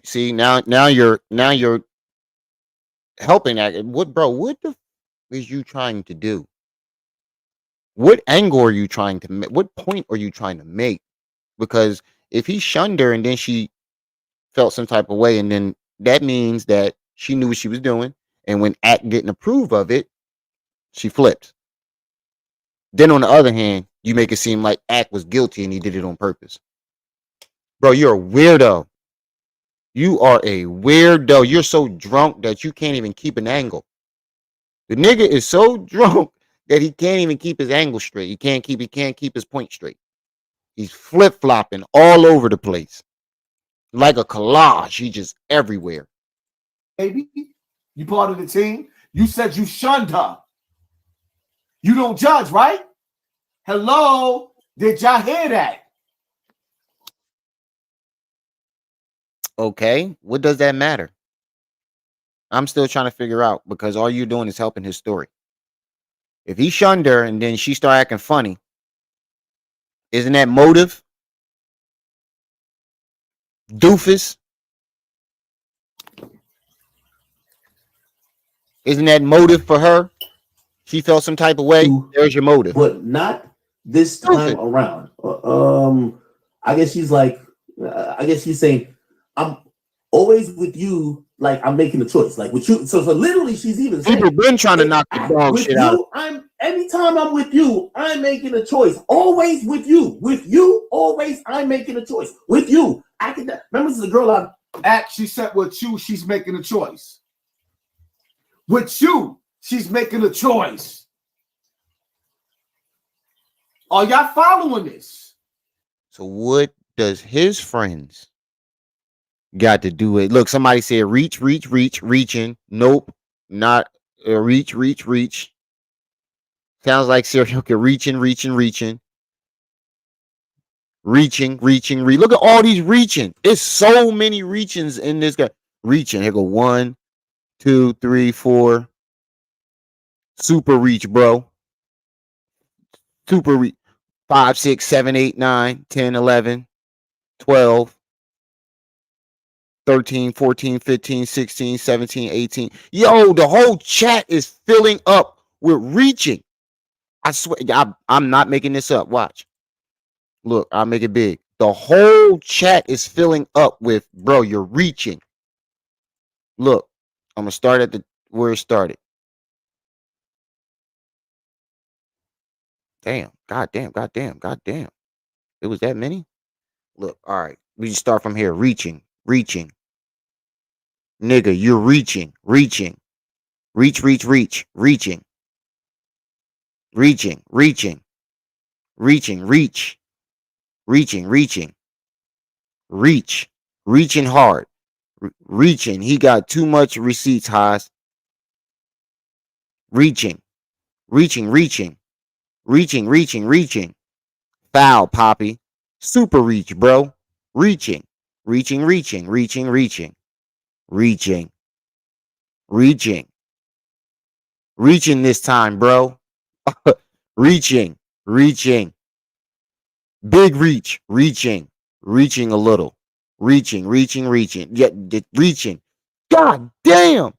see now you're helping that. What the f is you trying to do? What angle are you trying to make? What point are you trying to make? Because if he shunned her and then she felt some type of way, and then that means that she knew what she was doing, and when Act didn't approve of it, she flipped. Then on the other hand, you make it seem like Act was guilty and he did it on purpose. Bro, you're a weirdo. You are a weirdo. You're so drunk that you can't even keep an angle. The nigga is so drunk that he can't even keep his angle straight. He can't keep his point straight. He's flip-flopping all over the place. Like a collage. He's just everywhere. Baby, you part of the team. You said you shunned her. You don't judge, right? Hello? Did y'all hear that? Okay, what does that matter? I'm still trying to figure out, because all you're doing is helping his story. If he shunned her and then she started acting funny, isn't that motive? Doofus? Isn't that motive for her? She felt some type of way. There's your motive. But not this time around. I guess she's like, I guess she's saying, I'm always with you, like I'm making a choice, like with you. So literally, she's even saying, people been trying to knock the dog shit out. Anytime I'm with you, I'm making a choice. Always with you. With you, always I'm making a choice. With you. I can remember this is a girl she said with you, she's making a choice. With you, she's making a choice. Are y'all following this? So what does his friends got to do it? Look, somebody said reaching. Nope, not reach. Sounds like serial killer. Reaching. Look at all these reaching. There's so many reachings in this guy. Reaching. Here go 1, 2, 3, 4. Super reach, bro. Super reach. 5, 6, 7, 8, 9, 10, 11, 12, 13, 14, 15, 16, 17, 18. Yo, the whole chat is filling up with reaching. I swear, I'm not making this up. Watch. Look, I'll make it big. The whole chat is filling up with, bro, you're reaching. Look, I'm going to start at where it started. Damn. Goddamn. It was that many? Look, all right. We just start from here. Reaching. Nigga, you're reaching. Reaching. Reach. Reaching hard. Reaching. He got too much receipts, Haas. Reaching. Reaching, reaching, reaching. Foul, Poppy. Super reach, bro. Reaching, reaching, reaching, reaching, reaching, reaching, reaching, reaching this time, bro. Reaching, reaching. Big reach, reaching, reaching a little. Reaching, reaching, reaching. Yeah, reaching. God damn.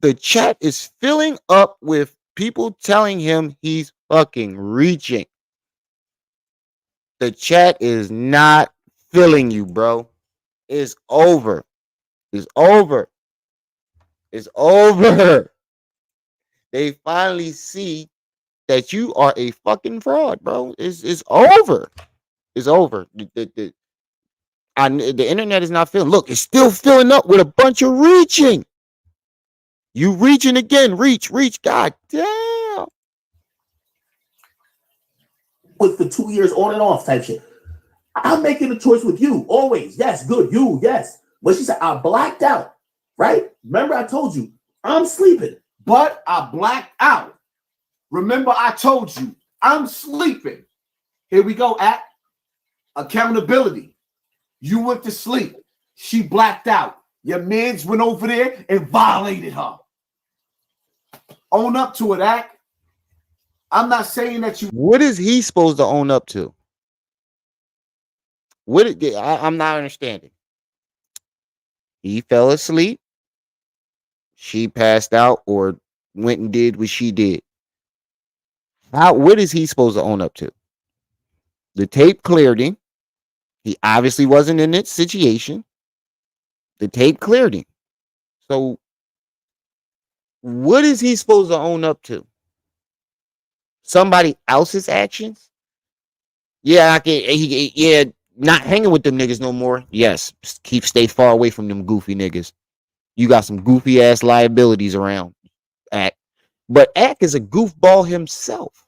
The chat is filling up with people telling him he's fucking reaching. The chat is not feeling you, bro. It's over. It's over. It's over. They finally see that you are a fucking fraud, bro. It's over. It's over. The internet is not filling. Look, it's still filling up with a bunch of reaching. You reaching again. Reach, reach. God damn. With the 2 years on and off type shit. I'm making a choice with you. Always. Yes, good. You, yes. But she said, I blacked out. Right? Remember, I told you, I'm sleeping. But I blacked out. Remember, I told you, I'm sleeping. Here we go, at accountability. You went to sleep. She blacked out. Your mans went over there and violated her. Own up to it, Act. I'm not saying that you. What is he supposed to own up to? I'm not understanding. He fell asleep. She passed out or went and did what she did. What is he supposed to own up to? The tape cleared him. He obviously wasn't in that situation. The tape cleared him. So what is he supposed to own up to? Somebody else's actions? Yeah, not hanging with them niggas no more. Yes, stay far away from them goofy niggas. You got some goofy ass liabilities around, Ack. But Ack is a goofball himself.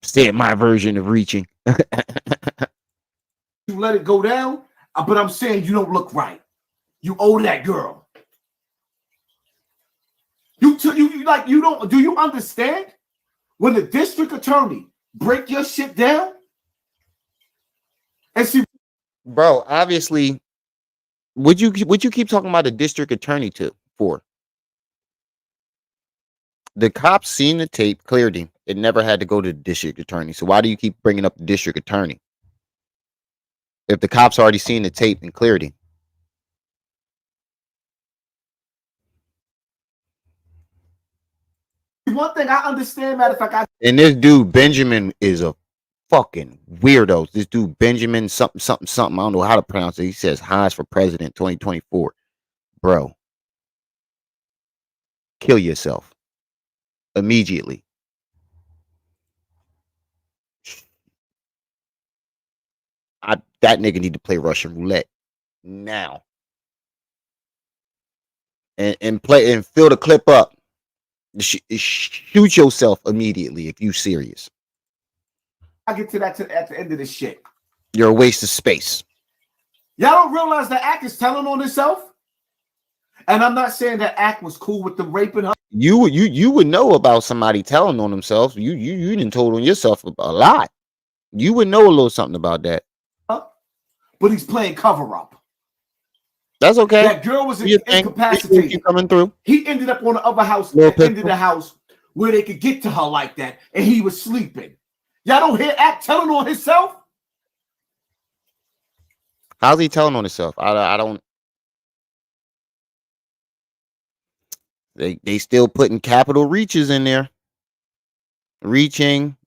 Said my version of reaching. You let it go down, but I'm saying you don't look right. You owe that girl. You don't. Do you understand when the district attorney break your shit down? And see, bro, obviously, would you keep talking about the district attorney for? The cops seen the tape, cleared him. It never had to go to the district attorney. So why do you keep bringing up the district attorney? If the cops already seen the tape and cleared him. one thing I understand, matter of fact, and this dude, Benjamin, is a fucking weirdo. This dude, Benjamin, something. I don't know how to pronounce it. He says Hans for president 2024. Bro, kill yourself immediately. That nigga need to play Russian roulette now. And play and fill the clip up. Shoot yourself immediately if you serious. I get to that at the end of this shit. You're a waste of space. Y'all don't realize that Ack is telling on himself? And I'm not saying that Ack was cool with them raping her. You would know about somebody telling on themselves. You didn't told on yourself a lot. You would know a little something about that. But he's playing cover up. That's okay. That girl was incapacitated. You coming through? He ended up on the other house, end of the house, where they could get to her like that, and he was sleeping. Y'all don't hear Ack telling on himself? How's he telling on himself? I don't. They still putting capital reaches in there. Reaching.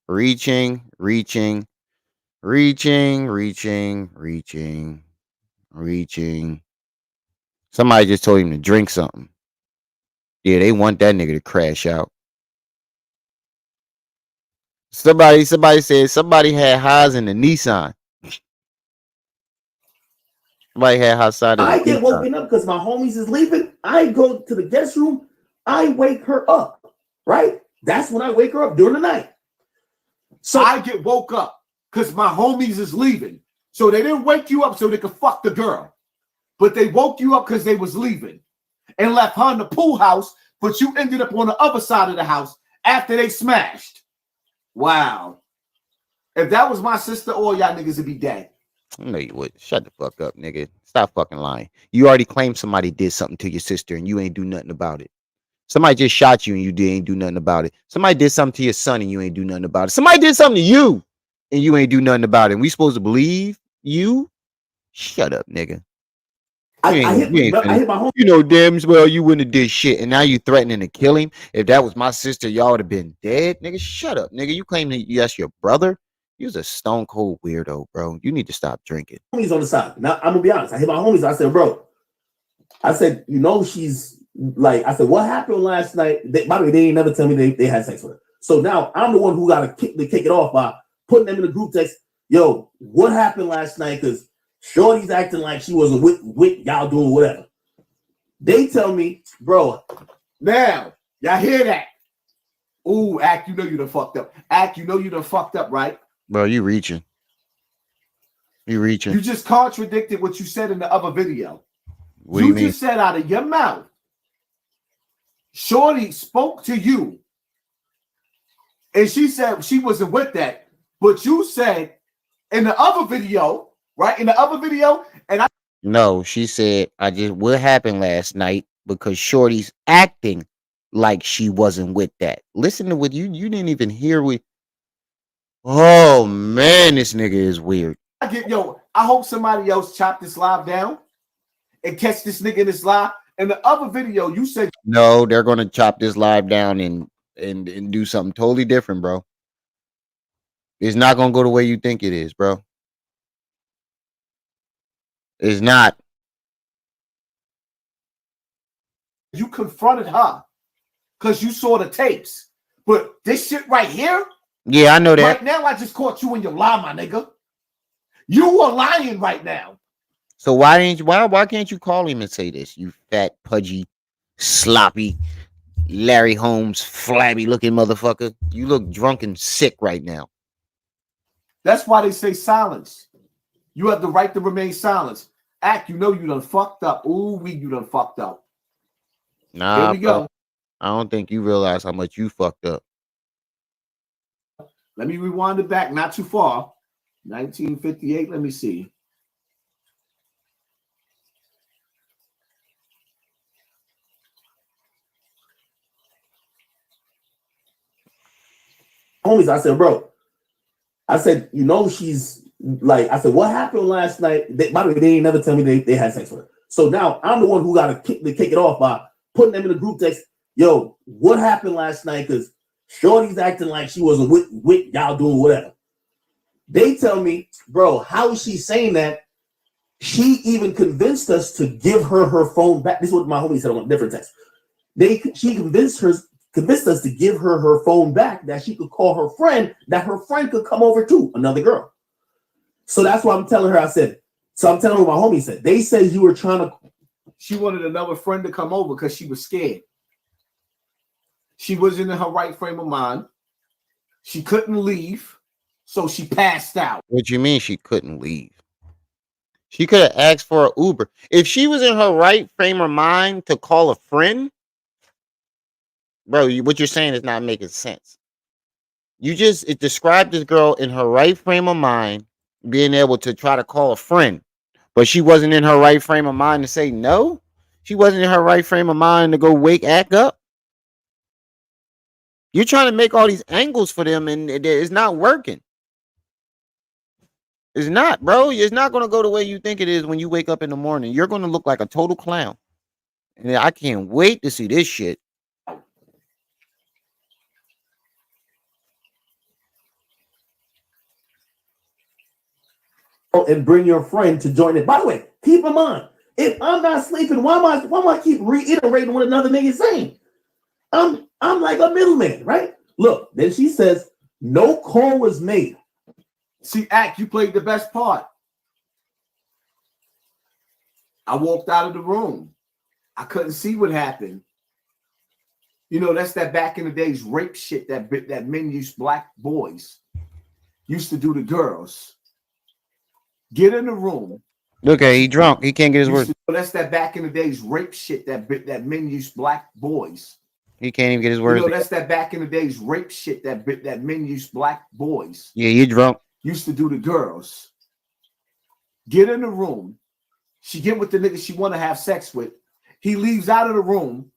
Somebody just told him to drink something. Yeah, they want that nigga to crash out. Somebody said somebody had Haas in the Nissan. Somebody had Hassan. I get woken up because my homies is leaving. I go to the guest room. I wake her up. Right? That's when I wake her up during the night. So I get woke up because my homies is leaving. So they didn't wake you up so they could fuck the girl. But they woke you up because they was leaving. and left her in the pool house, but you ended up on the other side of the house after they smashed. Wow. If that was my sister, all y'all niggas would be dead. No, you would. Shut the fuck up, nigga. Stop fucking lying. You already claimed somebody did something to your sister and you ain't do nothing about it. Somebody just shot you and you ain't do nothing about it. Somebody did something to your son and you ain't do nothing about it. Somebody did something to you and you ain't do nothing about it. And we supposed to believe you? Shut up, nigga. I hit my home. You know damn well you wouldn't have did shit, and now you threatening to kill him. If that was my sister, y'all would have been dead, nigga. Shut up, nigga. You claim that that's your brother? You was a stone cold weirdo, bro. You need to stop drinking. Homies on the side. Now I'm gonna be honest. I hit my homies. I said, bro. I said, you know, she's like. I said, what happened last night? By the way, they ain't never tell me they had sex with her. So now I'm the one who got to kick it off by putting them in the group text. Yo, what happened last night? Because Shorty's acting like she wasn't with y'all doing whatever. They tell me, bro. Now, y'all hear that? Ooh, Act, you know you done fucked up. Act, you know you done fucked up, right? Bro, you reaching. You reaching. You just contradicted what you said in the other video. What do you mean? Just said out of your mouth, Shorty spoke to you. And she said she wasn't with that. But you said in the other video, right? In the other video, and I No, she said, what happened last night because Shorty's acting like she wasn't with that. Listen to what you didn't even hear what. Oh man, this nigga is weird. I hope somebody else chop this live down and catch this nigga in this live. In the other video, you said no, they're gonna chop this live down and do something totally different, bro. It's not gonna go the way you think it is, bro. It's not. You confronted her because you saw the tapes. But this shit right here, yeah, I know that. Right now, I just caught you in your lie, my nigga. You are lying right now. So why can't you call him and say this? You fat, pudgy, sloppy, Larry Holmes, flabby looking motherfucker. You look drunk and sick right now. That's why they say silence. You have the right to remain silent. Act, you know you done fucked up. Ooh, you done fucked up. Nah, here we bro. go. I don't think you realize how much you fucked up. Let me rewind it back, not too far. 1958, let me see. Homies, I said, bro. I said, you know, she's like. I said, what happened last night? By the way, they ain't never tell me they had sex with her. So now I'm the one who got to kick it off by putting them in the group text. Yo, what happened last night? Because Shorty's acting like she wasn't with y'all doing whatever. They tell me, bro, how is she saying that? She even convinced us to give her phone back. This is what my homie said on a different text. She convinced us to give her phone back, that she could call her friend, that her friend could come over too, another girl. So that's why I'm telling her. I'm telling her what my homie said. They said you were trying to. She wanted another friend to come over because she was scared. She wasn't in her right frame of mind. She couldn't leave, so she passed out. What you mean she couldn't leave? She could have asked for an Uber. If she was in her right frame of mind to call a friend, bro, what you're saying is not making sense. You just described this girl in her right frame of mind being able to try to call a friend, but she wasn't in her right frame of mind to say no. She wasn't in her right frame of mind to go wake Act up. You're trying to make all these angles for them, and it's not working. It's not, bro. It's not going to go the way you think it is when you wake up in the morning. You're going to look like a total clown. And I can't wait to see this shit. And bring your friend to join it. By the way, keep in mind, if I'm not sleeping, why am I keep reiterating what another nigga is saying? I'm like a middleman, right? Look, then she says no call was made. See, Act, you played the best part. I walked out of the room. I couldn't see what happened. You know, that's that back in the days rape shit that men used, black boys used to do to girls. Get in the room, Look at he drunk. He can't get his words. That's that back in the days rape shit that men used black boys. He can't even get his words. That's that back in the days rape shit that men used black boys. Yeah, you drunk. Used to do to girls. Get in the room. She get with the nigga she want to have sex with. He leaves out of the room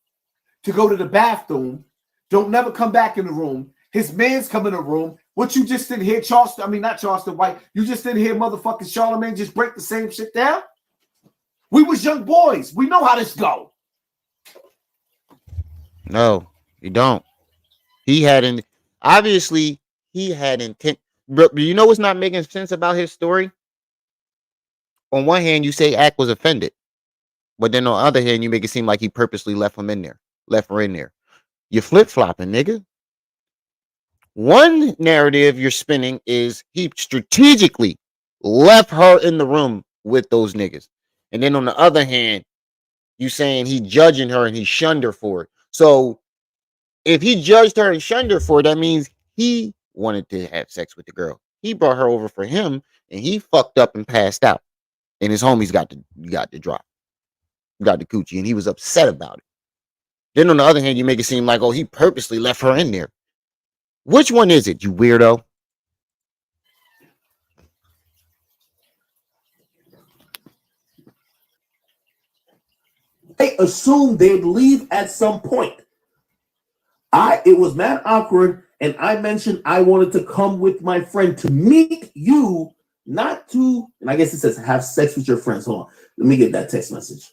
to go to the bathroom. Don't never come back in the room. His man's come in the room. What you just didn't hear Charleston, I mean not Charleston White, you just didn't hear motherfucking Charlemagne just break the same shit down? We was young boys. We know how this go. No, you don't. He had obviously he had intent. But you know what's not making sense about his story? On one hand, you say Ack was offended, but then on the other hand, you make it seem like he purposely left her in there. You're flip-flopping, nigga. One narrative you're spinning is he strategically left her in the room with those niggas. And then on the other hand, you saying he judging her and he shunned her for it. So if he judged her and shunned her for it, that means he wanted to have sex with the girl. He brought her over for him and he fucked up and passed out. And his homies got the drop. Got the coochie and he was upset about it. Then on the other hand, you make it seem like, oh, he purposely left her in there. Which one is it, you weirdo? They assumed they'd leave at some point. It was mad awkward, and I mentioned I wanted to come with my friend to meet you, not to, and I guess it says have sex with your friends. Hold on. Let me get that text message.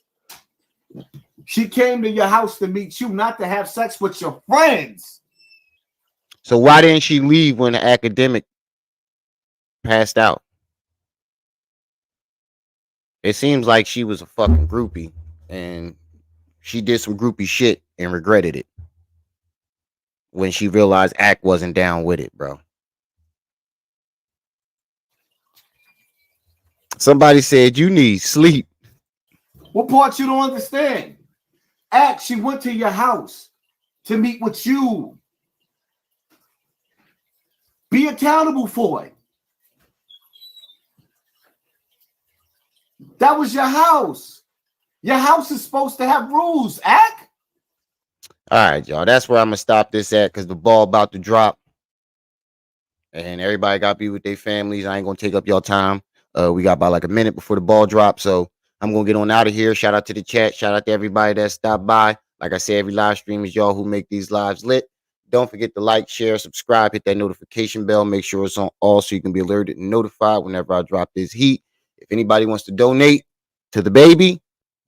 She came to your house to meet you, not to have sex with your friends. So why didn't she leave when the academic passed out? It seems like she was a fucking groupie and she did some groupie shit and regretted it when she realized Ack wasn't down with it, bro. Somebody said you need sleep. What part you don't understand? Ack, she went to your house to meet with you. Be accountable for it. That was your house. Your house is supposed to have rules, Ack. All right, y'all. That's where I'm going to stop this at because the ball about to drop. And everybody got to be with their families. I ain't going to take up y'all time. We got about like a minute before the ball drops. So I'm going to get on out of here. Shout out to the chat. Shout out to everybody that stopped by. Like I said, every live stream is y'all who make these lives lit. Don't forget to like, share, subscribe, hit that notification bell. Make sure it's on all so you can be alerted and notified whenever I drop this heat. If anybody wants to donate to the baby,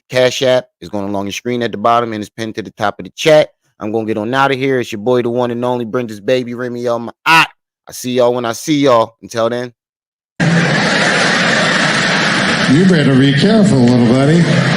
Cash App is going along the screen at the bottom and it's pinned to the top of the chat. I'm going to get on out of here. It's your boy, the one and only Brenda's baby, Remiel, Maat. I see y'all when I see y'all. Until then. You better be careful, little buddy.